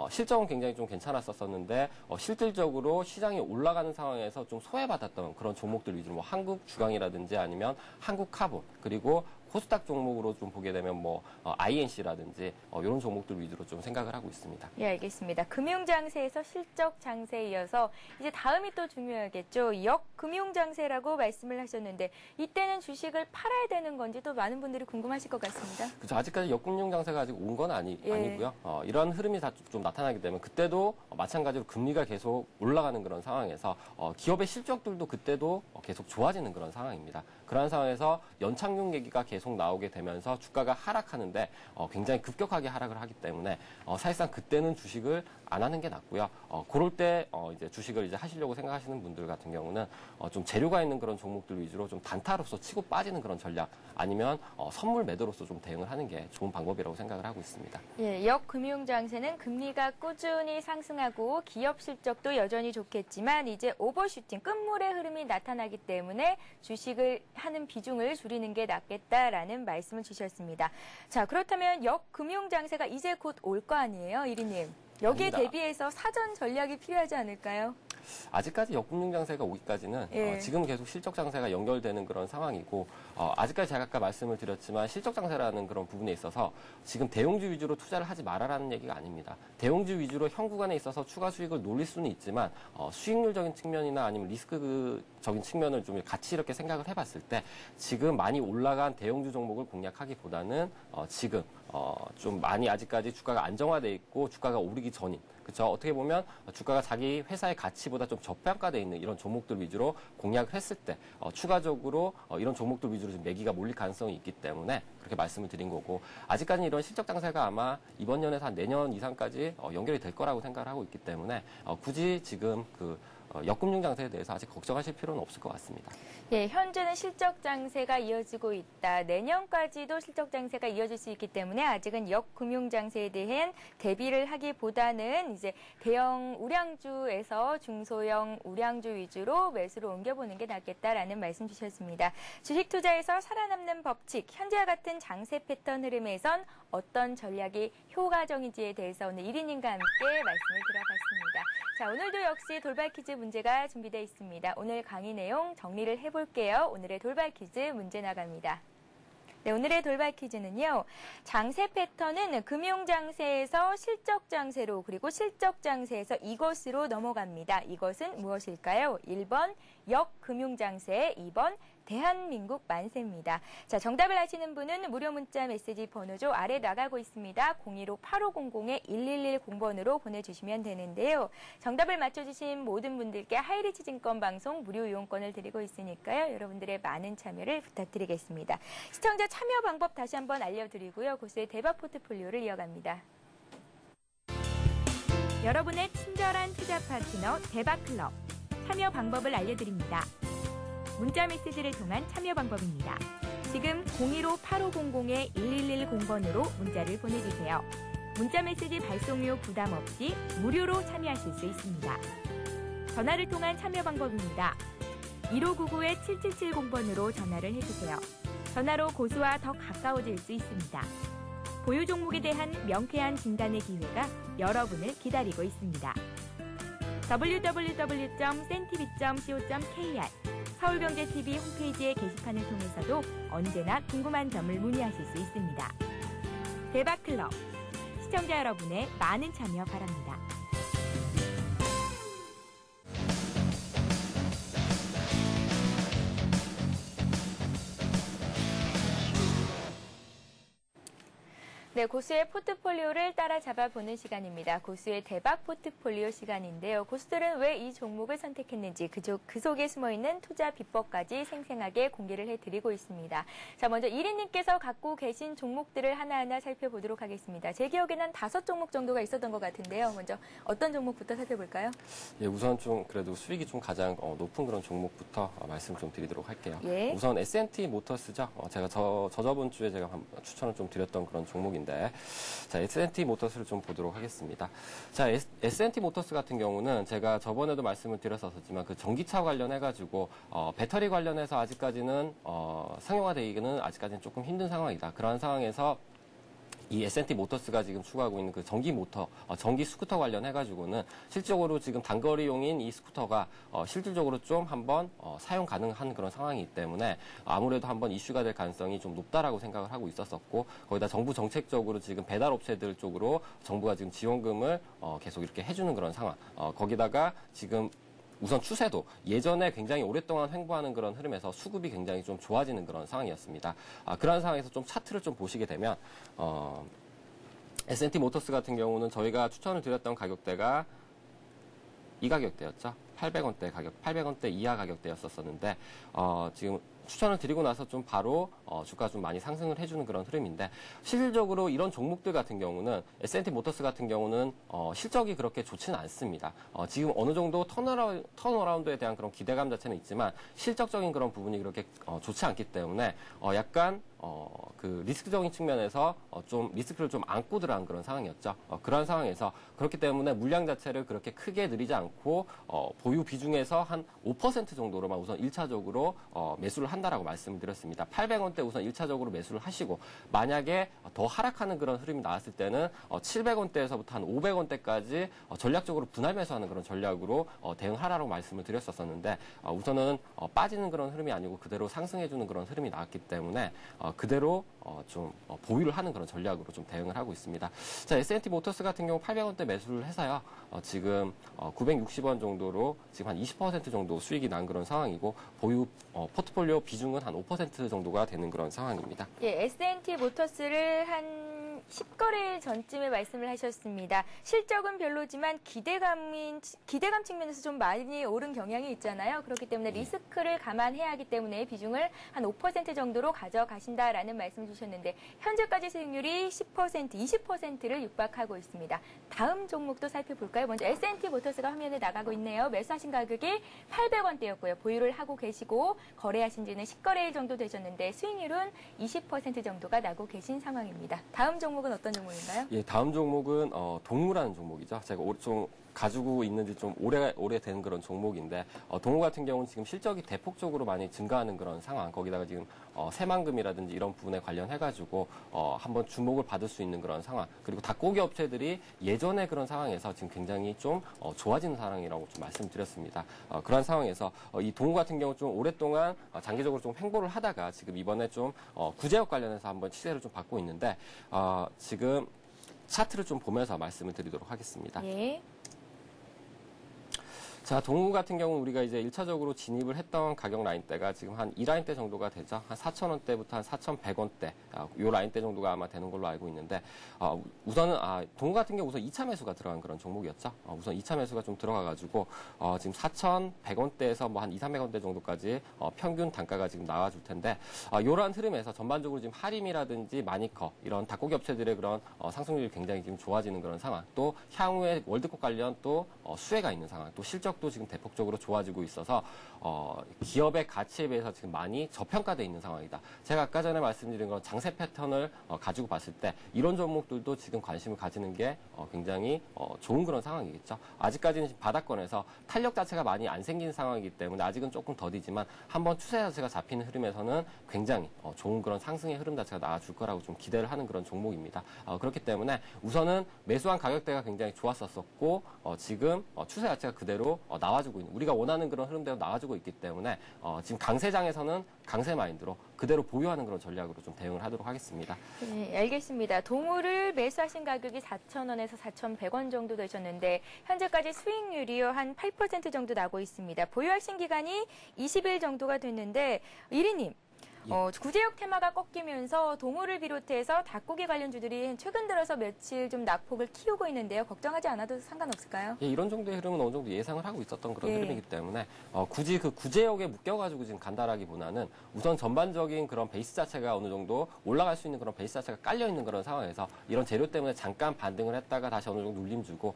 실적은 굉장히 좀 괜찮았었는데 실질적으로 시장이 올라가는 상황에서 좀 소외받았던 그런 종목들 위주로 뭐 한국주강이라든지 아니면 한국카본 그리고 코스닥 종목으로 좀 보게 되면 뭐 INC라든지 이런 종목들 위주로 좀 생각을 하고 있습니다. 예, 알겠습니다. 금융장세에서 실적장세에 이어서 이제 다음이 또 중요하겠죠. 역금융장세라고 말씀을 하셨는데 이때는 주식을 팔아야 되는 건지 또 많은 분들이 궁금하실 것 같습니다. 그렇죠. 아직까지 역금융장세가 아직 온 건 예. 아니고요. 이런 흐름이 다 좀 나타나게 되면 그때도 마찬가지로 금리가 계속 올라가는 그런 상황에서 기업의 실적들도 그때도 계속 좋아지는 그런 상황입니다. 그러한 상황에서 연착륙 얘기가 계속 나오게 되면서 주가가 하락하는데 굉장히 급격하게 하락을 하기 때문에 사실상 그때는 주식을 안 하는 게 낫고요. 그럴 때 이제 주식을 이제 하시려고 생각하시는 분들 같은 경우는 좀 재료가 있는 그런 종목들 위주로 좀 단타로서 치고 빠지는 그런 전략 아니면 선물 매도로서 좀 대응을 하는 게 좋은 방법이라고 생각을 하고 있습니다. 예, 역금융장세는 금리가 꾸준히 상승하고 기업 실적도 여전히 좋겠지만 이제 오버슈팅, 끝물의 흐름이 나타나기 때문에 주식을 하는 비중을 줄이는 게 낫겠다라는 말씀을 주셨습니다. 자, 그렇다면 역금융장세가 이제 곧 올 거 아니에요, 이리님? 여기에 아닙니다. 대비해서 사전 전략이 필요하지 않을까요? 아직까지 역금융장세가 오기까지는 예. 지금 계속 실적장세가 연결되는 그런 상황이고 아직까지 제가 아까 말씀을 드렸지만 실적장세라는 그런 부분에 있어서 지금 대형주 위주로 투자를 하지 말아라는 얘기가 아닙니다. 대형주 위주로 현 구간에 있어서 추가 수익을 노릴 수는 있지만 수익률적인 측면이나 아니면 리스크적인 측면을 좀 같이 이렇게 생각을 해봤을 때 지금 많이 올라간 대형주 종목을 공략하기보다는 지금 좀 많이 아직까지 주가가 안정화돼 있고 주가가 오르기 전인 그렇죠. 어떻게 보면 주가가 자기 회사의 가치보다 좀 저평가돼 있는 이런 종목들 위주로 공략을 했을 때 추가적으로 이런 종목들 위주로 좀 매기가 몰릴 가능성이 있기 때문에 그렇게 말씀을 드린 거고 아직까지는 이런 실적 장세가 아마 이번 년에서 한 내년 이상까지 연결이 될 거라고 생각을 하고 있기 때문에 굳이 지금 역금융 장세에 대해서 아직 걱정하실 필요는 없을 것 같습니다. 예, 현재는 실적 장세가 이어지고 있다. 내년까지도 실적 장세가 이어질 수 있기 때문에 아직은 역금융 장세에 대한 대비를 하기보다는 이제 대형 우량주에서 중소형 우량주 위주로 매수를 옮겨보는 게 낫겠다라는 말씀 주셨습니다. 주식 투자에서 살아남는 법칙, 현재와 같은 장세 패턴 흐름에선 어떤 전략이 효과적인지에 대해서 오늘 1인님과 함께 말씀을 들어봤습니다. 자, 오늘도 역시 돌발 퀴즈 문제가 준비되어 있습니다. 오늘 강의 내용 정리를 해볼게요. 오늘의 돌발 퀴즈 문제 나갑니다. 네, 오늘의 돌발 퀴즈는요. 장세 패턴은 금융장세에서 실적장세로 그리고 실적장세에서 이것으로 넘어갑니다. 이것은 무엇일까요? 1번 역금융장세, 2번 대한민국 만세입니다. 자, 정답을 아시는 분은 무료 문자 메시지 번호죠. 아래 나가고 있습니다. 015-8500-1110번으로 보내주시면 되는데요. 정답을 맞춰주신 모든 분들께 하이리치 증권 방송 무료 이용권을 드리고 있으니까요. 여러분들의 많은 참여를 부탁드리겠습니다. 시청자 참여 방법 다시 한번 알려드리고요. 고수의 대박 포트폴리오를 이어갑니다. 여러분의 친절한 투자 파트너 대박클럽. 참여 방법을 알려드립니다. 문자 메시지를 통한 참여 방법입니다. 지금 015-8500-1110번으로 문자를 보내주세요. 문자 메시지 발송료 부담 없이 무료로 참여하실 수 있습니다. 전화를 통한 참여 방법입니다. 1599-7770번으로 전화를 해주세요. 전화로 고수와 더 가까워질 수 있습니다. 보유 종목에 대한 명쾌한 진단의 기회가 여러분을 기다리고 있습니다. www.cntv.co.kr 서울경제TV 홈페이지의 게시판을 통해서도 언제나 궁금한 점을 문의하실 수 있습니다. 대박클럽, 시청자 여러분의 많은 참여 바랍니다. 네, 고수의 포트폴리오를 따라잡아 보는 시간입니다. 고수의 대박 포트폴리오 시간인데요. 고수들은 왜 이 종목을 선택했는지 그 속에 숨어있는 투자 비법까지 생생하게 공개를 해드리고 있습니다. 자, 먼저 1인님께서 갖고 계신 종목들을 하나하나 살펴보도록 하겠습니다. 제 기억에는 5종목 정도가 있었던 것 같은데요. 먼저 어떤 종목부터 살펴볼까요? 예, 우선 좀 그래도 수익이 좀 가장 높은 그런 종목부터 말씀을 좀 드리도록 할게요. 예. 우선 S&T 모터스죠. 제가 저번 주에 제가 추천을 좀 드렸던 그런 종목인데 자, S&T 모터스를 좀 보도록 하겠습니다. 자, S&T 모터스 같은 경우는 제가 저번에도 말씀을 드렸었지만 그 전기차 관련해가지고 배터리 관련해서 아직까지는 상용화되기는 아직까지는 조금 힘든 상황이다. 그러한 상황에서 이 S&T 모터스가 지금 추구하고 있는 그 전기 모터, 전기 스쿠터 관련해가지고는 실질적으로 지금 단거리용인 이 스쿠터가 실질적으로 좀 한번 사용 가능한 그런 상황이기 때문에 아무래도 한번 이슈가 될 가능성이 좀 높다라고 생각을 하고 있었었고 거기다 정부 정책적으로 지금 배달업체들 쪽으로 정부가 지금 지원금을 계속 이렇게 해주는 그런 상황. 거기다가 지금 우선 추세도 예전에 굉장히 오랫동안 횡보하는 그런 흐름에서 수급이 굉장히 좀 좋아지는 그런 상황이었습니다. 그런 상황에서 좀 차트를 좀 보시게 되면 S&T 모터스 같은 경우는 저희가 추천을 드렸던 가격대가 이 가격대였죠. 800원대 가격, 800원대 이하 가격대였었는데 지금 추천을 드리고 나서 좀 바로 주가 좀 많이 상승을 해주는 그런 흐름인데 실질적으로 이런 종목들 같은 경우는 S&T 모터스 같은 경우는 실적이 그렇게 좋지는 않습니다. 지금 어느 정도 턴어라운드에 대한 그런 기대감 자체는 있지만 실적적인 그런 부분이 그렇게 좋지 않기 때문에 약간 그 리스크적인 측면에서 좀 리스크를 좀 안고 들어간 그런 상황이었죠. 그런 상황에서 그렇기 때문에 물량 자체를 그렇게 크게 늘리지 않고 보유 비중에서 한 5% 정도로만 우선 1차적으로 매수를 한다라고 말씀을 드렸습니다. 800원대 우선 1차적으로 매수를 하시고 만약에 더 하락하는 그런 흐름이 나왔을 때는 700원대에서부터 한 500원대까지 전략적으로 분할 매수하는 그런 전략으로 대응하라고 말씀을 드렸었는데 우선은 빠지는 그런 흐름이 아니고 그대로 상승해주는 그런 흐름이 나왔기 때문에 그대로 좀 보유를 하는 그런 전략으로 좀 대응을 하고 있습니다. 자, S&T 모터스 같은 경우 800원대 매수를 해서요. 지금 960원 정도로 지금 한 20% 정도 수익이 난 그런 상황이고 보유 포트폴리오 비중은 한 5% 정도가 되는 그런 상황입니다. 예, S&T 모터스를 한 10거래일 전쯤에 말씀을 하셨습니다. 실적은 별로지만 기대감 측면에서 좀 많이 오른 경향이 있잖아요. 그렇기 때문에 리스크를 감안해야 하기 때문에 비중을 한 5% 정도로 가져가신다라는 말씀 주셨는데 현재까지 수익률이 10%, 20%를 육박하고 있습니다. 다음 종목도 살펴볼까요? 먼저 S&T 모터스가 화면에 나가고 있네요. 매수하신 가격이 800원대였고요. 보유를 하고 계시고 거래하신 지는 10거래일 정도 되셨는데 수익률은 20% 정도가 나고 계신 상황입니다. 다음 종목은 어떤 종목인가요? 예, 다음 종목은 동우라는 종목이죠. 제가 좀 가지고 있는지 좀 오래된 그런 종목인데 동우 같은 경우는 지금 실적이 대폭적으로 많이 증가하는 그런 상황 거기다가 지금 새만금이라든지 이런 부분에 관련해가지고 한번 주목을 받을 수 있는 그런 상황 그리고 닭고기 업체들이 예전의 그런 상황에서 지금 굉장히 좀 좋아지는 상황이라고 좀 말씀드렸습니다. 그런 상황에서 이 동우 같은 경우 좀 오랫동안 장기적으로 좀 횡보를 하다가 지금 이번에 좀 구제역 관련해서 한번 시세를 좀 받고 있는데 지금 차트를 좀 보면서 말씀을 드리도록 하겠습니다. 예. 자, 동우 같은 경우는 우리가 이제 1차적으로 진입을 했던 가격 라인대가 지금 한 이 라인대 정도가 되죠. 한 4,000원대부터 한 4,100원대. 이 라인대 정도가 아마 되는 걸로 알고 있는데, 우선은, 동우 같은 경우 우선 2차 매수가 들어간 그런 종목이었죠. 우선 2차 매수가 좀 들어가가지고, 지금 4,100원대에서 뭐 한 2, 300원대 정도까지 평균 단가가 지금 나와줄 텐데, 이러한 흐름에서 전반적으로 지금 하림이라든지 마니커, 이런 닭고기 업체들의 그런 상승률이 굉장히 지금 좋아지는 그런 상황. 또 향후에 월드컵 관련 또 수혜가 있는 상황. 또 실적도 지금 대폭적으로 좋아지고 있어서 기업의 가치에 비해서 지금 많이 저평가되어 있는 상황이다. 제가 아까 전에 말씀드린 건 장세 패턴을 가지고 봤을 때 이런 종목들도 지금 관심을 가지는 게 굉장히 좋은 그런 상황이겠죠. 아직까지는 바닥권에서 탄력 자체가 많이 안 생긴 상황이기 때문에 아직은 조금 더디지만 한번 추세 자체가 잡히는 흐름에서는 굉장히 좋은 그런 상승의 흐름 자체가 나와줄 거라고 좀 기대를 하는 그런 종목입니다. 그렇기 때문에 우선은 매수한 가격대가 굉장히 좋았었고 지금 추세 자체가 그대로 나와주고 있는 우리가 원하는 그런 흐름대로 나와주고 있기 때문에 지금 강세장에서는 강세 마인드로 그대로 보유하는 그런 전략으로 좀 대응을 하도록 하겠습니다. 네, 알겠습니다. 동우를 매수하신 가격이 4,000원에서 4,100원 정도 되셨는데 현재까지 수익률이 한 8% 정도 나고 있습니다. 보유하신 기간이 20일 정도가 됐는데 1위님. 구제역 테마가 꺾이면서 동우를 비롯해서 닭고기 관련주들이 최근 들어서 며칠 좀 낙폭을 키우고 있는데요. 걱정하지 않아도 상관없을까요? 예, 이런 정도의 흐름은 어느 정도 예상을 하고 있었던 그런 예. 흐름이기 때문에 굳이 그 구제역에 묶여가지고 지금 간다라기보다는 우선 전반적인 그런 베이스 자체가 어느 정도 올라갈 수 있는 그런 베이스 자체가 깔려있는 그런 상황에서 이런 재료 때문에 잠깐 반등을 했다가 다시 어느 정도 눌림 주고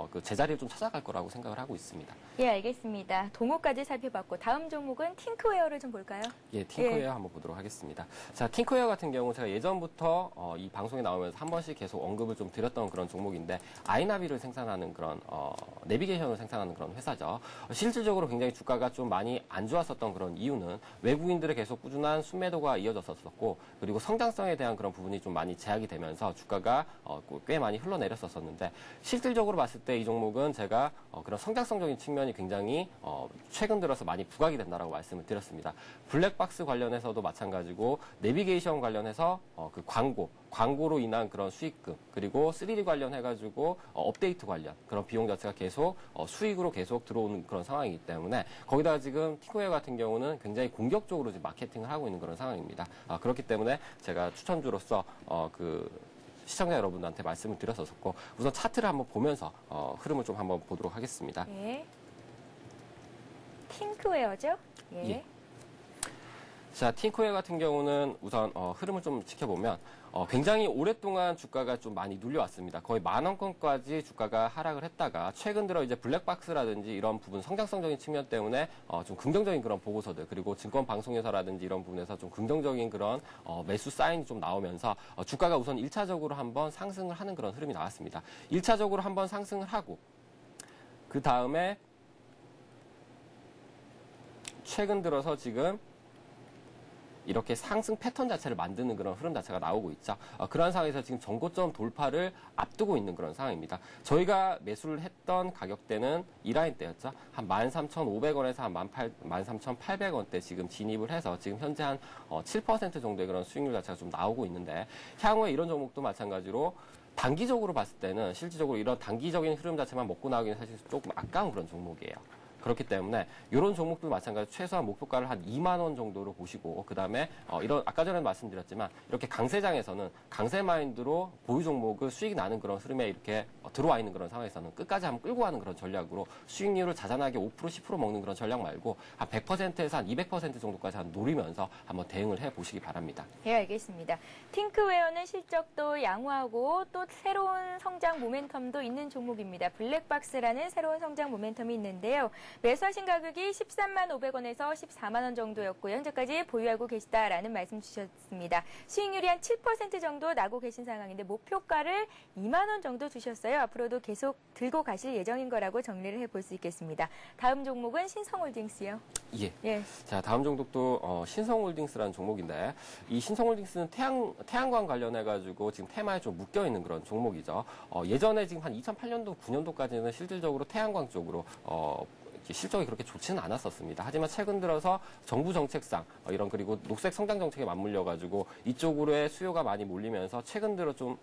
그 제자리를 좀 찾아갈 거라고 생각을 하고 있습니다. 예, 알겠습니다. 동우까지 살펴봤고 다음 종목은 팅크웨어를 좀 볼까요? 예, 팅크웨어 팅코웨어 한번 보도록 하겠습니다. 자, 팅코웨어 같은 경우 제가 예전부터 이 방송에 나오면서 한 번씩 계속 언급을 좀 드렸던 그런 종목인데 아이나비를 생산하는 그런 내비게이션을 생산하는 그런 회사죠. 실질적으로 굉장히 주가가 좀 많이 안 좋았었던 그런 이유는 외국인들의 계속 꾸준한 순매도가 이어졌었고 그리고 성장성에 대한 그런 부분이 좀 많이 제약이 되면서 주가가 꽤 많이 흘러내렸었는데 실질적으로 봤을 때 이 종목은 제가 그런 성장성적인 측면이 굉장히 최근 들어서 많이 부각이 된다라고 말씀을 드렸습니다. 블랙박스 관련해서도 마찬가지고 내비게이션 관련해서 그 광고로 인한 그런 수익금 그리고 3D 관련해가지고 업데이트 관련 그런 비용 자체가 계속 수익으로 계속 들어오는 그런 상황이기 때문에 거기다가 지금 팅코웨어 같은 경우는 굉장히 공격적으로 지금 마케팅을 하고 있는 그런 상황입니다. 그렇기 때문에 제가 추천주로서 시청자 여러분들한테 말씀을 드렸었고 우선 차트를 한번 보면서 흐름을 좀 한번 보도록 하겠습니다. 예. 팅크웨어죠? 예. 예. 자, 팅코웨어 같은 경우는 우선 흐름을 좀 지켜보면 굉장히 오랫동안 주가가 좀 많이 눌려왔습니다. 거의 10,000원권까지 주가가 하락을 했다가 최근 들어 이제 블랙박스라든지 이런 부분 성장성적인 측면 때문에 좀 긍정적인 그런 보고서들 그리고 증권 방송회사라든지 이런 부분에서 좀 긍정적인 그런 매수 사인이 좀 나오면서 주가가 우선 1차적으로 한번 상승을 하는 그런 흐름이 나왔습니다. 1차적으로 한번 상승을 하고 그 다음에 최근 들어서 지금 이렇게 상승 패턴 자체를 만드는 그런 흐름 자체가 나오고 있죠. 그런 상황에서 지금 전고점 돌파를 앞두고 있는 그런 상황입니다. 저희가 매수를 했던 가격대는 이 라인대였죠. 한 13,500원에서 한 13,800원대 지금 진입을 해서 지금 현재 한 7% 정도의 그런 수익률 자체가 좀 나오고 있는데 향후에 이런 종목도 마찬가지로 단기적으로 봤을 때는 실질적으로 이런 단기적인 흐름 자체만 먹고 나가기는 사실 조금 아까운 그런 종목이에요. 그렇기 때문에 이런 종목도 마찬가지로 최소한 목표가를 한 2만 원 정도로 보시고 그다음에 이런 아까 전에 말씀드렸지만 이렇게 강세장에서는 강세 마인드로 보유 종목을 수익이 나는 그런 흐름에 이렇게 들어와 있는 그런 상황에서는 끝까지 한번 끌고 가는 그런 전략으로 수익률을 자잘하게 5% 10% 먹는 그런 전략 말고 한 100%에서 한 200% 정도까지 한 노리면서 한번 대응을 해 보시기 바랍니다. 네, 알겠습니다. 팅크웨어는 실적도 양호하고 또 새로운 성장 모멘텀도 있는 종목입니다. 블랙박스라는 새로운 성장 모멘텀이 있는데요. 매수하신 가격이 13만 500원에서 14만 원 정도였고 현재까지 보유하고 계시다라는 말씀 주셨습니다. 수익률이 한 7% 정도 나고 계신 상황인데 목표가를 2만 원 정도 주셨어요. 앞으로도 계속 들고 가실 예정인 거라고 정리를 해볼 수 있겠습니다. 다음 종목은 신성홀딩스요. 예. 자, 다음 종목도 신성홀딩스라는 종목인데 이 신성홀딩스는 태양광 관련해가지고 지금 테마에 좀 묶여있는 그런 종목이죠. 예전에 지금 한 2008년도, 9년도까지는 실질적으로 태양광 쪽으로 실적이 그렇게 좋지는 않았었습니다. 하지만 최근 들어서 정부 정책상 이런 그리고 녹색 성장 정책에 맞물려가지고 이쪽으로의 수요가 많이 몰리면서 최근 들어 좀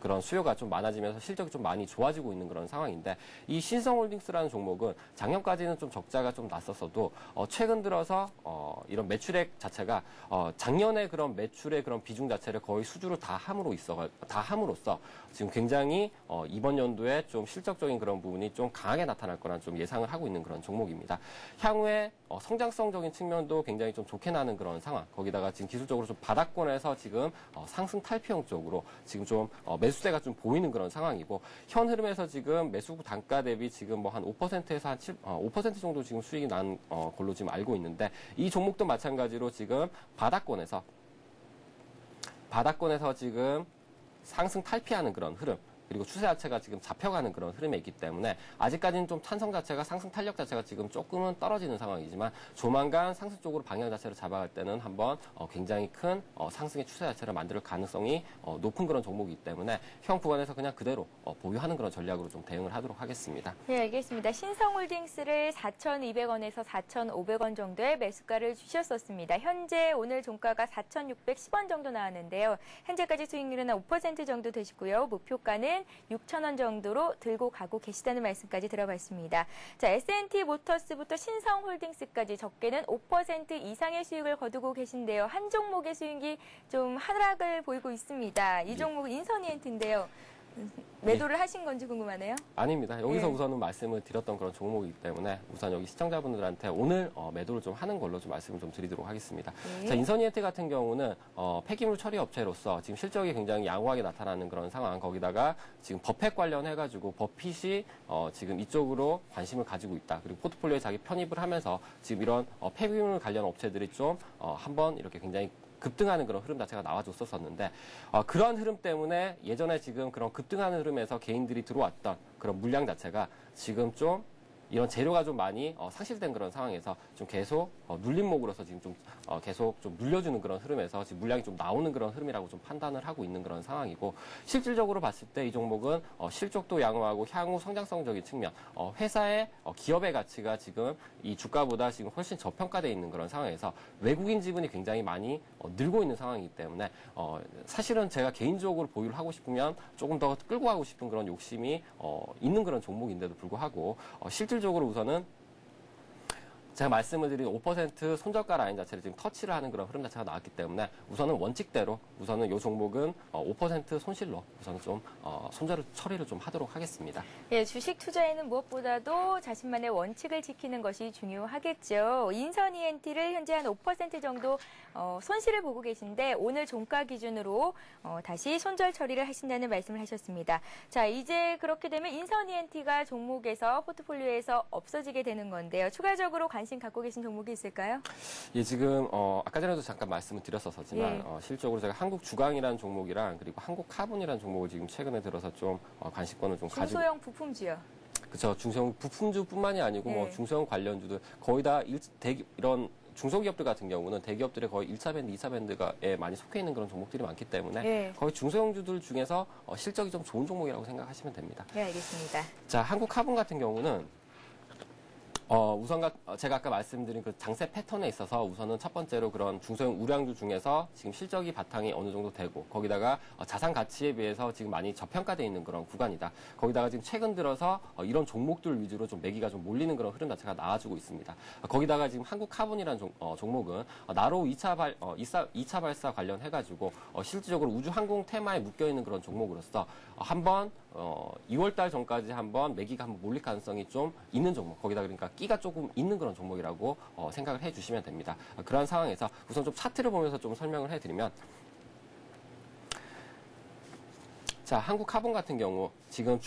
그런 수요가 좀 많아지면서 실적이 좀 많이 좋아지고 있는 그런 상황인데 이 신성홀딩스라는 종목은 작년까지는 좀 적자가 좀 났었어도 최근 들어서 이런 매출액 자체가 작년에 그런 매출의 그런 비중 자체를 거의 수주를 다 함으로써 지금 굉장히 이번 연도에 좀 실적적인 그런 부분이 좀 강하게 나타날 거란 좀 예상을 하고 있는 그런 종목입니다. 향후에 성장성적인 측면도 굉장히 좀 좋게 나는 그런 상황. 거기다가 지금 기술적으로 좀 바닥권에서 지금 상승 탈피형 쪽으로 지금 좀 매수세가 좀 보이는 그런 상황이고 현 흐름에서 지금 매수 단가 대비 지금 뭐 한 5%에서 한 5% 정도 지금 수익이 난 걸로 지금 알고 있는데 이 종목도 마찬가지로 지금 바닥권에서 지금 상승 탈피하는 그런 흐름. 그리고 추세 자체가 지금 잡혀가는 그런 흐름에 있기 때문에 아직까지는 좀 찬성 자체가 상승 탄력 자체가 지금 조금은 떨어지는 상황이지만 조만간 상승 쪽으로 방향 자체를 잡아갈 때는 한번 굉장히 큰 상승의 추세 자체를 만들 가능성이 높은 그런 종목이기 때문에 형 구간에서 그냥 그대로 보유하는 그런 전략으로 좀 대응을 하도록 하겠습니다. 네, 알겠습니다. 신성홀딩스를 4,200원에서 4,500원 정도의 매수가를 주셨었습니다. 현재 오늘 종가가 4,610원 정도 나왔는데요. 현재까지 수익률은 한 5% 정도 되시고요. 목표가는 6,000원 정도로 들고 가고 계시다는 말씀까지 들어봤습니다. 자, S&T 모터스부터 신성홀딩스까지 적게는 5% 이상의 수익을 거두고 계신데요. 한 종목의 수익이 좀 하락을 보이고 있습니다. 이 종목은 인선이엔트인데요. 매도를 하신 건지 궁금하네요. 아닙니다. 여기서 예. 우선은 말씀을 드렸던 그런 종목이기 때문에 우선 여기 시청자분들한테 오늘 매도를 좀 하는 걸로 좀 말씀을 좀 드리도록 하겠습니다. 예. 자, 인선이엔트 같은 경우는 폐기물 처리 업체로서 지금 실적이 굉장히 양호하게 나타나는 그런 상황, 거기다가 지금 버펫 관련해가지고 버핏이 지금 이쪽으로 관심을 가지고 있다. 그리고 포트폴리오에 자기 편입을 하면서 지금 이런 폐기물 관련 업체들이 좀 한번 이렇게 굉장히 급등하는 그런 흐름 자체가 나와줬었는데 그런 흐름 때문에 예전에 지금 그런 급등하는 흐름에서 개인들이 들어왔던 그런 물량 자체가 지금 좀 이런 재료가 좀 많이 상실된 그런 상황에서 좀 계속 눌림목으로서 지금 좀 계속 좀 눌려주는 그런 흐름에서 지금 물량이 좀 나오는 그런 흐름이라고 좀 판단을 하고 있는 그런 상황이고, 실질적으로 봤을 때 이 종목은 실적도 양호하고 향후 성장성적인 측면, 회사의 기업의 가치가 지금 이 주가보다 지금 훨씬 저평가되어 있는 그런 상황에서 외국인 지분이 굉장히 많이 늘고 있는 상황이기 때문에 사실은 제가 개인적으로 보유를 하고 싶으면 조금 더 끌고 가고 싶은 그런 욕심이 있는 그런 종목인데도 불구하고 실질적으로 우선은 제가 말씀을 드린 5% 손절가 라인 자체를 지금 터치를 하는 그런 흐름 자체가 나왔기 때문에 우선은 원칙대로 우선은 이 종목은 5% 손실로 우선은 좀 손절을 처리를 좀 하도록 하겠습니다. 예, 주식 투자에는 무엇보다도 자신만의 원칙을 지키는 것이 중요하겠죠. 인선 ENT를 현재 한 5% 정도 손실을 보고 계신데 오늘 종가 기준으로 다시 손절 처리를 하신다는 말씀을 하셨습니다. 자, 이제 그렇게 되면 인선 ENT가 종목에서 포트폴리오에서 없어지게 되는 건데요. 추가적으로 관심 갖고 계신 종목이 있을까요? 예, 지금 아까 전에도 잠깐 말씀을 드렸었지만 실적으로 제가 한국 주강이라는 종목이랑 그리고 한국 카본이라는 종목을 지금 최근에 들어서 좀 관심권을 좀 가지고 중소형 부품주요. 그렇죠. 중소형 부품주뿐만이 아니고 뭐 중소형 관련주들 거의 다 이런 중소기업들 같은 경우는 대기업들의 거의 1차 밴드, 2차 밴드에 많이 속해 있는 그런 종목들이 많기 때문에 거의 중소형주들 중에서 실적이 좀 좋은 종목이라고 생각하시면 됩니다. 네, 알겠습니다. 자, 한국 카본 같은 경우는 우선 제가 아까 말씀드린 그 장세 패턴에 있어서 우선은 첫 번째로 그런 중소형 우량주 중에서 지금 실적이 바탕이 어느 정도 되고 거기다가 자산 가치에 비해서 지금 많이 저평가되어 있는 그런 구간이다. 거기다가 지금 최근 들어서 이런 종목들 위주로 좀 매기가 좀 몰리는 그런 흐름 자체가 나와주고 있습니다. 거기다가 지금 한국 카본이라는 종목은 나로 2차 발사 관련해가지고 실질적으로 우주 항공 테마에 묶여 있는 그런 종목으로서 한번 2월달 전까지 한번 매기가 한번 몰릴 가능성이 좀 있는 종목, 거기다 그러니까 끼가 조금 있는 그런 종목이라고 생각을 해주시면 됩니다. 그런 상황에서 우선 좀 차트를 보면서 좀 설명을 해드리면, 자, 한국 카본 같은 경우 지금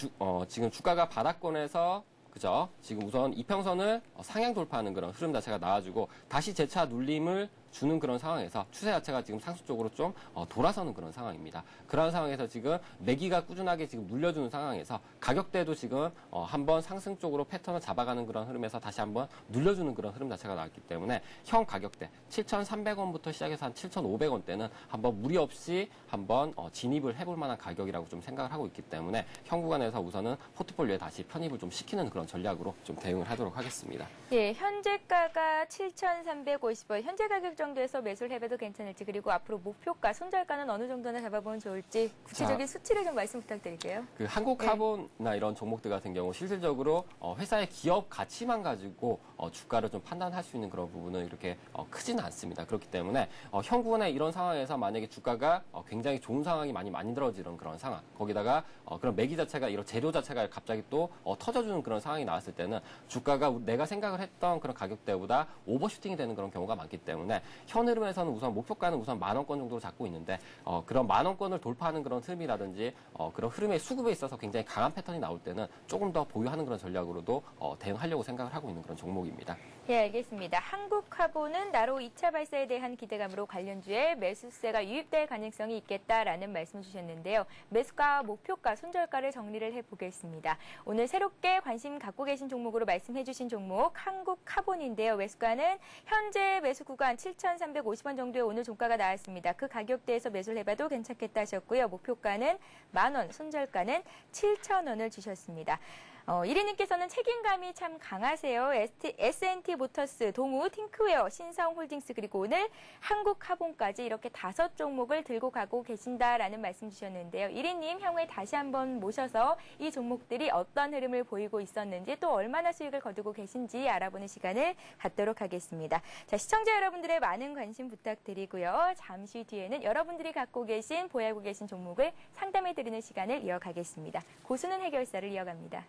주가가 바닥권에서 그죠? 지금 우선 이평선을 상향 돌파하는 그런 흐름 자체가 나와주고 다시 재차 눌림을 주는 그런 상황에서 추세 자체가 지금 상승 쪽으로 좀 돌아서는 그런 상황입니다. 그런 상황에서 지금 매기가 꾸준하게 지금 눌려주는 상황에서 가격대도 지금 한번 상승 쪽으로 패턴을 잡아가는 그런 흐름에서 다시 한번 눌려주는 그런 흐름 자체가 나왔기 때문에 형 가격대 7,300원부터 시작해서 한 7,500원대는 한번 무리 없이 한번 진입을 해볼 만한 가격이라고 좀 생각을 하고 있기 때문에 형 구간에서 우선은 포트폴리오에 다시 편입을 좀 시키는 그런 전략으로 좀 대응을 하도록 하겠습니다. 예, 현재가가 7,350원, 현재 가격 정도에서 매수를 해봐도 괜찮을지, 그리고 앞으로 목표가, 손절가는 어느 정도나 잡아보면 좋을지 구체적인 수치를 좀 말씀 부탁드릴게요. 그 한국 카본이나 이런 종목들 같은 경우 실질적으로 회사의 기업 가치만 가지고 주가를 좀 판단할 수 있는 그런 부분은 이렇게 크지는 않습니다. 그렇기 때문에 현 구간에 이런 상황에서 만약에 주가가 굉장히 좋은 상황이 많이 만들어지는 그런 상황, 거기다가 그런 매기 자체가 이런 재료 자체가 갑자기 또 터져주는 그런 상황이 나왔을 때는 주가가 내가 생각을 했던 그런 가격대보다 오버슈팅이 되는 그런 경우가 많기 때문에 현 흐름에서는 우선 목표가는 우선 10,000원권 정도로 잡고 있는데 그런 10,000원권을 돌파하는 그런 흐름이라든지 그런 흐름의 수급에 있어서 굉장히 강한 패턴이 나올 때는 조금 더 보유하는 그런 전략으로도 대응하려고 생각을 하고 있는 그런 종목입니다. 예, 알겠습니다. 한국카본은 나로 2차 발사에 대한 기대감으로 관련주에 매수세가 유입될 가능성이 있겠다라는 말씀 주셨는데요. 매수가, 목표가, 손절가를 정리를 해보겠습니다. 오늘 새롭게 관심 갖고 계신 종목으로 말씀해 주신 종목 한국카본인데요. 매수가는 현재 매수 구간 7,350원 정도의 오늘 종가가 나왔습니다. 그 가격대에서 매수를 해봐도 괜찮겠다 하셨고요. 목표가는 10,000원, 손절가는 7,000원을 주셨습니다. 1위님께서는 책임감이 참 강하세요. S&T 모터스, 동우, 팅크웨어, 신성홀딩스 그리고 오늘 한국화본까지 이렇게 5종목을 들고 가고 계신다라는 말씀 주셨는데요. 1위님 향후에 다시 한번 모셔서 이 종목들이 어떤 흐름을 보이고 있었는지 또 얼마나 수익을 거두고 계신지 알아보는 시간을 갖도록 하겠습니다. 자, 시청자 여러분들의 많은 관심 부탁드리고요. 잠시 뒤에는 여러분들이 갖고 계신, 보유하고 계신 종목을 상담해드리는 시간을 이어가겠습니다. 고수는 해결사를 이어갑니다.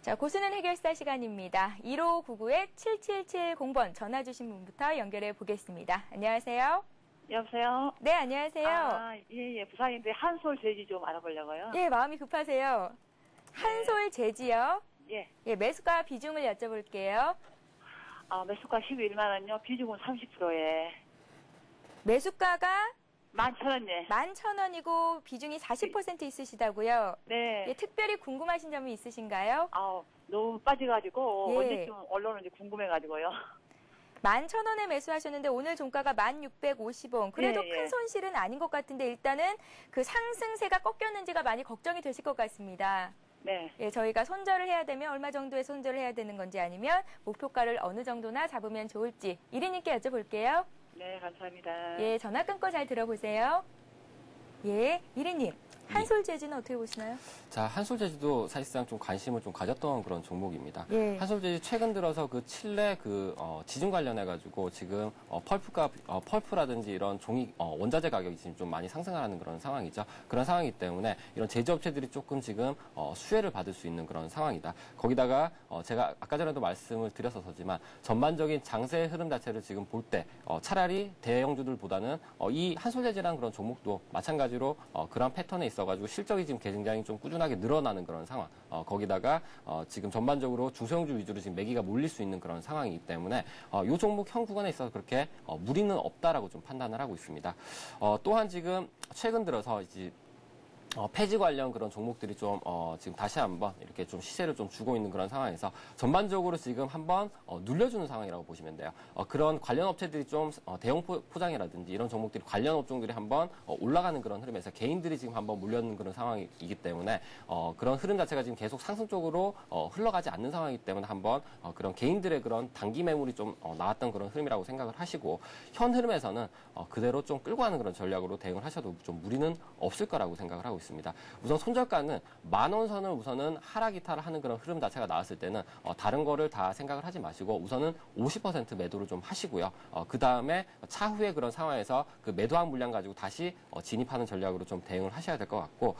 자, 고수는 해결사 시간입니다. 1599-7770번 전화 주신 분부터 연결해 보겠습니다. 안녕하세요. 여보세요? 네, 안녕하세요. 예. 부산인데 한솔 제지 좀 알아보려고요. 예, 마음이 급하세요. 한솔 제지요. 예. 예, 매수가 비중을 여쭤볼게요. 매수가 11만 원요. 비중은 30%에. 매수가가 11,000원예. 11,000원이고 비중이 40% 있으시다고요. 네. 예, 특별히 궁금하신 점이 있으신가요? 너무 빠져가지고 예. 언제쯤 올라오는지 궁금해가지고요. 11,000원에 매수하셨는데 오늘 종가가 1,650원. 그래도 예, 큰 예. 손실은 아닌 것 같은데 일단은 그 상승세가 꺾였는지가 많이 걱정이 되실 것 같습니다. 네. 예, 저희가 손절을 해야 되면 얼마 정도의 손절을 해야 되는 건지 아니면 목표가를 어느 정도나 잡으면 좋을지 1위님께 여쭤볼게요. 네, 감사합니다. 예, 전화 끊고 잘 들어보세요. 예, 1위님. 한솔 제지는 어떻게 보시나요? 자, 한솔제지도 사실상 좀 관심을 좀 가졌던 그런 종목입니다. 예. 한솔제지 최근 들어서 그 칠레 지중 관련해가지고 지금 펄프라든지 이런 종이 원자재 가격이 지금 좀 많이 상승하는 그런 상황이죠. 그런 상황이기 때문에 이런 제조업체들이 조금 지금 수혜를 받을 수 있는 그런 상황이다. 거기다가 제가 아까 전에도 말씀을 드렸었지만 전반적인 장세의 흐름 자체를 지금 볼 때 차라리 대형주들보다는 이 한솔제지라는 그런 종목도 마찬가지로 그런 패턴에 있어가지고 실적이 지금 굉장히 좀 꾸준하게 늘어나는 그런 상황. 거기다가 지금 전반적으로 중소형주 위주로 지금 매기가 몰릴 수 있는 그런 상황이기 때문에 이 종목 현 구간에 있어서 그렇게 무리는 없다라고 좀 판단을 하고 있습니다. 또한 지금 최근 들어서 이제 폐지 관련 그런 종목들이 좀 지금 다시 한번 이렇게 좀 시세를 좀 주고 있는 그런 상황에서 전반적으로 지금 한번 눌려주는 상황이라고 보시면 돼요. 그런 관련 업체들이 좀 대형 포장이라든지 이런 종목들이 관련 업종들이 한번 올라가는 그런 흐름에서 개인들이 지금 한번 몰려있는 그런 상황이기 때문에 그런 흐름 자체가 지금 계속 상승 쪽으로 흘러가지 않는 상황이기 때문에 한번 그런 개인들의 그런 단기 매물이 좀 나왔던 그런 흐름이라고 생각을 하시고 현 흐름에서는 그대로 좀 끌고 가는 그런 전략으로 대응을 하셔도 좀 무리는 없을 거라고 생각을 하고 있습니다. 우선 손절가는 10,000원 선을 우선은 하락 이탈을 하는 그런 흐름 자체가 나왔을 때는 다른 거를 다 생각을 하지 마시고 우선은 50% 매도를 좀 하시고요. 그 다음에 차후에 그런 상황에서 그 매도한 물량 가지고 다시 진입하는 전략으로 좀 대응을 하셔야 될 것 같고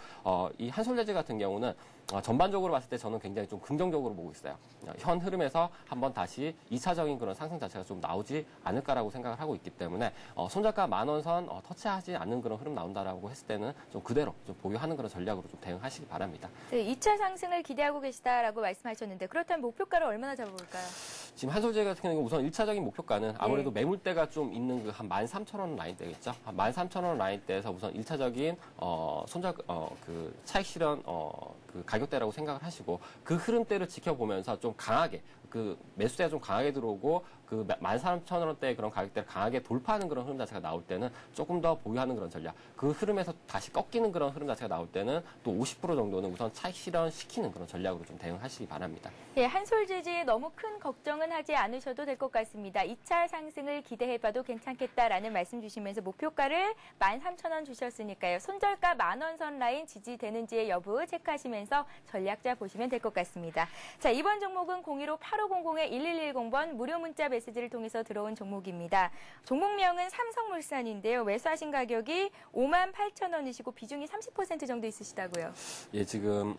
이 한솔제지 같은 경우는 전반적으로 봤을 때 저는 굉장히 좀 긍정적으로 보고 있어요. 현 흐름에서 한번 다시 2차적인 그런 상승 자체가 좀 나오지 않을까라고 생각을 하고 있기 때문에 손절가 10,000원 선 터치하지 않는 그런 흐름 나온다라고 했을 때는 좀 그대로 좀 보유하는 그런 전략으로 좀 대응하시기 바랍니다. 네, 2차 상승을 기대하고 계시다라고 말씀하셨는데 그렇다면 목표가를 얼마나 잡아볼까요? 지금 한솔제지 같은 경우는 우선 1차적인 목표가는 아무래도 매물대가 좀 있는 그 한 13,000원 라인대겠죠. 한 13,000원 라인대에서 우선 1차적인 그 차익 실현 그 가격대라고 생각을 하시고 그 흐름대를 지켜보면서 좀 강하게 그 매수세가 좀 강하게 들어오고 그 13,000원대의 그런 가격대를 강하게 돌파하는 그런 흐름 자체가 나올 때는 조금 더 보유하는 그런 전략. 그 흐름에서 다시 꺾이는 그런 흐름 자체가 나올 때는 또 50% 정도는 우선 차익 실현시키는 그런 전략으로 좀 대응하시기 바랍니다. 예, 한솔제지 너무 큰 걱정은 하지 않으셔도 될 것 같습니다. 2차 상승을 기대해봐도 괜찮겠다라는 말씀 주시면서 목표가를 13,000원 주셨으니까요. 손절가 10,000원 선 라인 지지되는지의 여부 체크하시면서 전략자 보시면 될 것 같습니다. 자, 이번 종목은 01500-1110번 무료 문자 메시지를 통해서 들어온 종목입니다. 종목명은 삼성물산인데요. 매수하신 가격이 58,000원이시고 비중이 30% 정도 있으시다고요. 예, 지금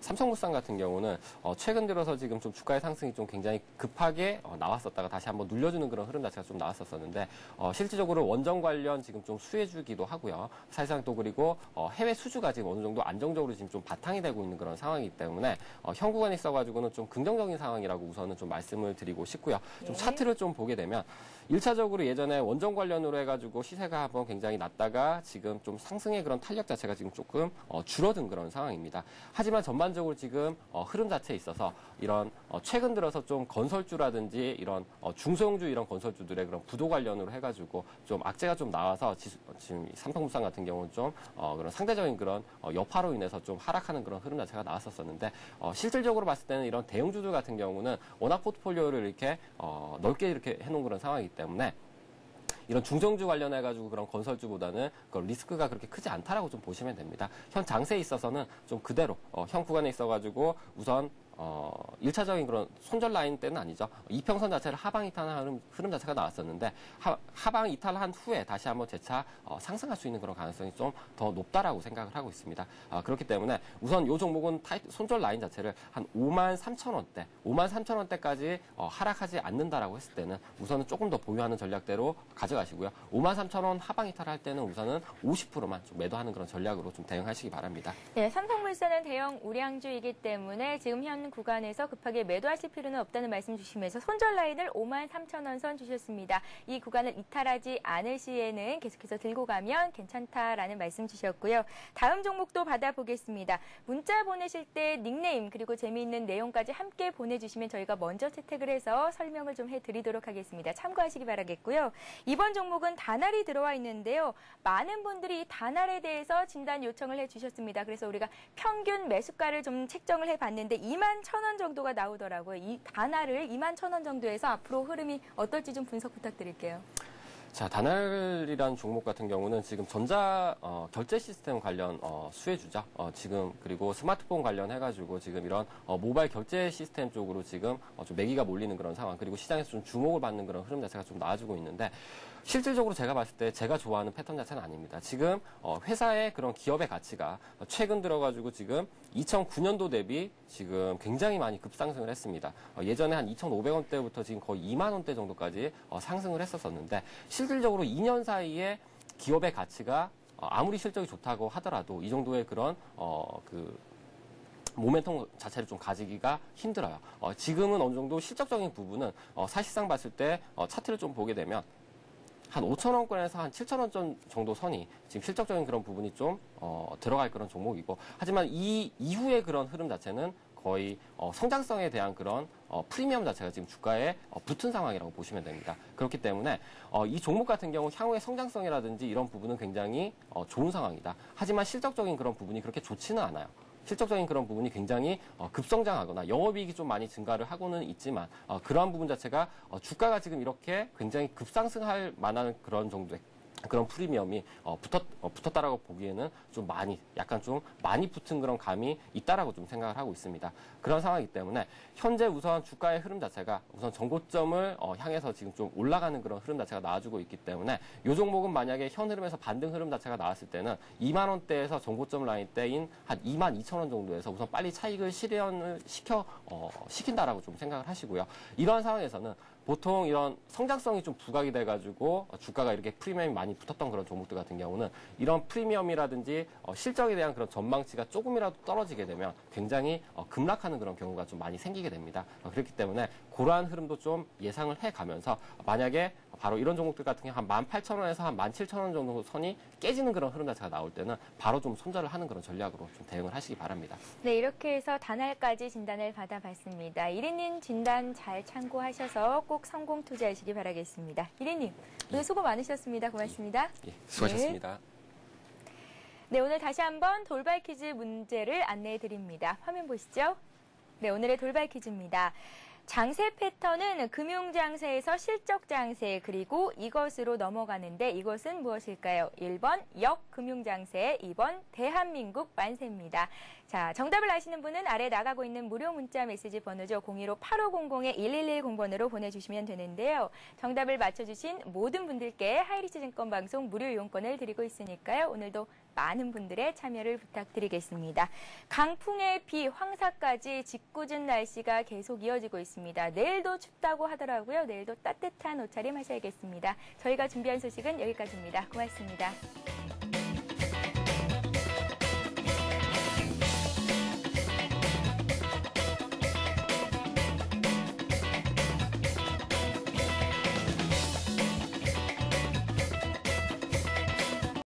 삼성물산 같은 경우는 최근 들어서 지금 좀 주가의 상승이 좀 굉장히 급하게 나왔었다가 다시 한번 눌려주는 그런 흐름 자체가 좀 나왔었었는데 실질적으로 원전 관련 지금 좀 수혜주기도 하고요. 사실상 또 그리고 해외 수주가 지금 어느 정도 안정적으로 지금 좀 바탕이 되고 있는 그런 상황이기 때문에 현 구간에 있어가지고는 좀 긍정적인 상황이라고 우선은 좀 말씀을 드리고 싶고요. 좀 차트를 좀 보게 되면 1차적으로 예전에 원전 관련으로 해가지고 시세가 한번 굉장히 낮다가 지금 좀 상승의 그런 탄력 자체가 지금 조금 줄어든 그런 상황입니다. 하지만 전반적으로 지금 흐름 자체에 있어서 이런 최근 들어서 좀 건설주라든지 이런 중소형주 이런 건설주들의 그런 부도 관련으로 해가지고 좀 악재가 좀 나와서 지금 삼성물산 같은 경우는 좀 그런 상대적인 그런 여파로 인해서 좀 하락하는 그런 흐름 자체가 나왔었는데 실질적으로 봤을 때는 이런 대형주들 같은 경우는 워낙 포트폴리오를 이렇게 넓게 이렇게 해놓은 그런 상황이기 때문에 이런 중성주 관련해가지고 그런 건설주보다는 그 리스크가 그렇게 크지 않다라고 좀 보시면 됩니다. 현 장세에 있어서는 좀 그대로 현 구간에 있어가지고 우선 1차적인 그런 손절 라인 때는 아니죠. 이평선 자체를 하방 이탈하는 흐름 자체가 나왔었는데 하방 이탈한 후에 다시 한번 재차 상승할 수 있는 그런 가능성이 좀 더 높다라고 생각을 하고 있습니다. 그렇기 때문에 우선 이 종목은 손절 라인 자체를 한 53,000원대, 53,000원대까지 하락하지 않는다라고 했을 때는 우선은 조금 더 보유하는 전략대로 가져가시고요. 53,000원 하방 이탈할 때는 우선은 50%만 좀 매도하는 그런 전략으로 좀 대응하시기 바랍니다. 네, 삼성물산은 대형 우량주이기 때문에 지금 현 구간에서 급하게 매도하실 필요는 없다는 말씀 주시면서 손절 라인을 53,000원 선 주셨습니다. 이 구간을 이탈하지 않을 시에는 계속해서 들고 가면 괜찮다라는 말씀 주셨고요. 다음 종목도 받아보겠습니다. 문자 보내실 때 닉네임 그리고 재미있는 내용까지 함께 보내주시면 저희가 먼저 채택을 해서 설명을 좀 해드리도록 하겠습니다. 참고하시기 바라겠고요. 이번 종목은 단알이 들어와 있는데요. 많은 분들이 이 단알에 대해서 진단 요청을 해주셨습니다. 그래서 우리가 평균 매수가를 좀 책정을 해봤는데 21,000원 정도가 나오더라고요. 이 단알을 21,000원 정도에서 앞으로 흐름이 어떨지 좀 분석 부탁드릴게요. 자, 단알이라는 종목 같은 경우는 지금 전자 결제 시스템 관련 수혜주죠. 지금 그리고 스마트폰 관련해가지고 지금 이런 모바일 결제 시스템 쪽으로 지금 좀 매기가 몰리는 그런 상황, 그리고 시장에서 좀 주목을 받는 그런 흐름 자체가 좀 나아지고 있는데 실질적으로 제가 봤을 때 제가 좋아하는 패턴 자체는 아닙니다. 지금 회사의 그런 기업의 가치가 최근 들어가지고 지금 2009년도 대비 지금 굉장히 많이 급상승을 했습니다. 예전에 한 2,500원대부터 지금 거의 2만 원대 정도까지 상승을 했었었는데 실질적으로 2년 사이에 기업의 가치가 아무리 실적이 좋다고 하더라도 이 정도의 그런 모멘텀 자체를 좀 가지기가 힘들어요. 지금은 어느 정도 실적적인 부분은 사실상 봤을 때 차트를 좀 보게 되면 한 5,000원권에서 한 7,000원 정도 선이 지금 실적적인 그런 부분이 좀 들어갈 그런 종목이고, 하지만 이 이후의 그런 흐름 자체는 거의 성장성에 대한 그런 프리미엄 자체가 지금 주가에 붙은 상황이라고 보시면 됩니다. 그렇기 때문에 이 종목 같은 경우 향후의 성장성이라든지 이런 부분은 굉장히 좋은 상황이다. 하지만 실적적인 그런 부분이 그렇게 좋지는 않아요. 실적적인 그런 부분이 굉장히 급성장하거나 영업이익이 좀 많이 증가를 하고는 있지만 그러한 부분 자체가 주가가 지금 이렇게 굉장히 급상승할 만한 그런 정도의 그런 프리미엄이 붙었다라고 보기에는 좀 약간 좀 많이 붙은 그런 감이 있다라고 좀 생각을 하고 있습니다. 그런 상황이기 때문에 현재 우선 주가의 흐름 자체가 우선 정고점을 향해서 지금 좀 올라가는 그런 흐름 자체가 나와주고 있기 때문에 이 종목은 만약에 현 흐름에서 반등 흐름 자체가 나왔을 때는 2만 원대에서 정고점 라인 대인 한 2만 2천 원 정도에서 우선 빨리 차익을 실현을 시킨다라고 좀 생각을 하시고요. 이러한 상황에서는 보통 이런 성장성이 좀 부각이 돼가지고 주가가 이렇게 프리미엄이 많이 붙었던 그런 종목들 같은 경우는 이런 프리미엄이라든지 실적에 대한 그런 전망치가 조금이라도 떨어지게 되면 굉장히 급락하는 그런 경우가 좀 많이 생기게 됩니다. 그렇기 때문에 그러한 흐름도 좀 예상을 해가면서 만약에 바로 이런 종목들 같은 경우 한 18,000원에서 한 17,000원 정도 선이 깨지는 그런 흐름 자체가 나올 때는 바로 좀 손절을 하는 그런 전략으로 좀 대응을 하시기 바랍니다. 네, 이렇게 해서 단알까지 진단을 받아봤습니다. 1위님 진단 잘 참고하셔서 꼭 성공 투자하시기 바라겠습니다. 1위님, 오늘 수고 많으셨습니다. 고맙습니다. 예, 수고하셨습니다. 네, 오늘 다시 한번 돌발 퀴즈 문제를 안내해 드립니다. 화면 보시죠. 네, 오늘의 돌발 퀴즈입니다. 장세 패턴은 금융장세에서 실적장세 그리고 이것으로 넘어가는데 이것은 무엇일까요? 1번 역금융장세, 2번 대한민국 만세입니다. 자, 정답을 아시는 분은 아래 나가고 있는 무료 문자 메시지 번호죠. 015-8500-1110번으로 보내주시면 되는데요. 정답을 맞춰주신 모든 분들께 하이리치 증권 방송 무료 이용권을 드리고 있으니까요. 오늘도 많은 분들의 참여를 부탁드리겠습니다. 강풍에 비, 황사까지 짓궂은 날씨가 계속 이어지고 있습니다. 내일도 춥다고 하더라고요. 내일도 따뜻한 옷차림 하셔야겠습니다. 저희가 준비한 소식은 여기까지입니다. 고맙습니다.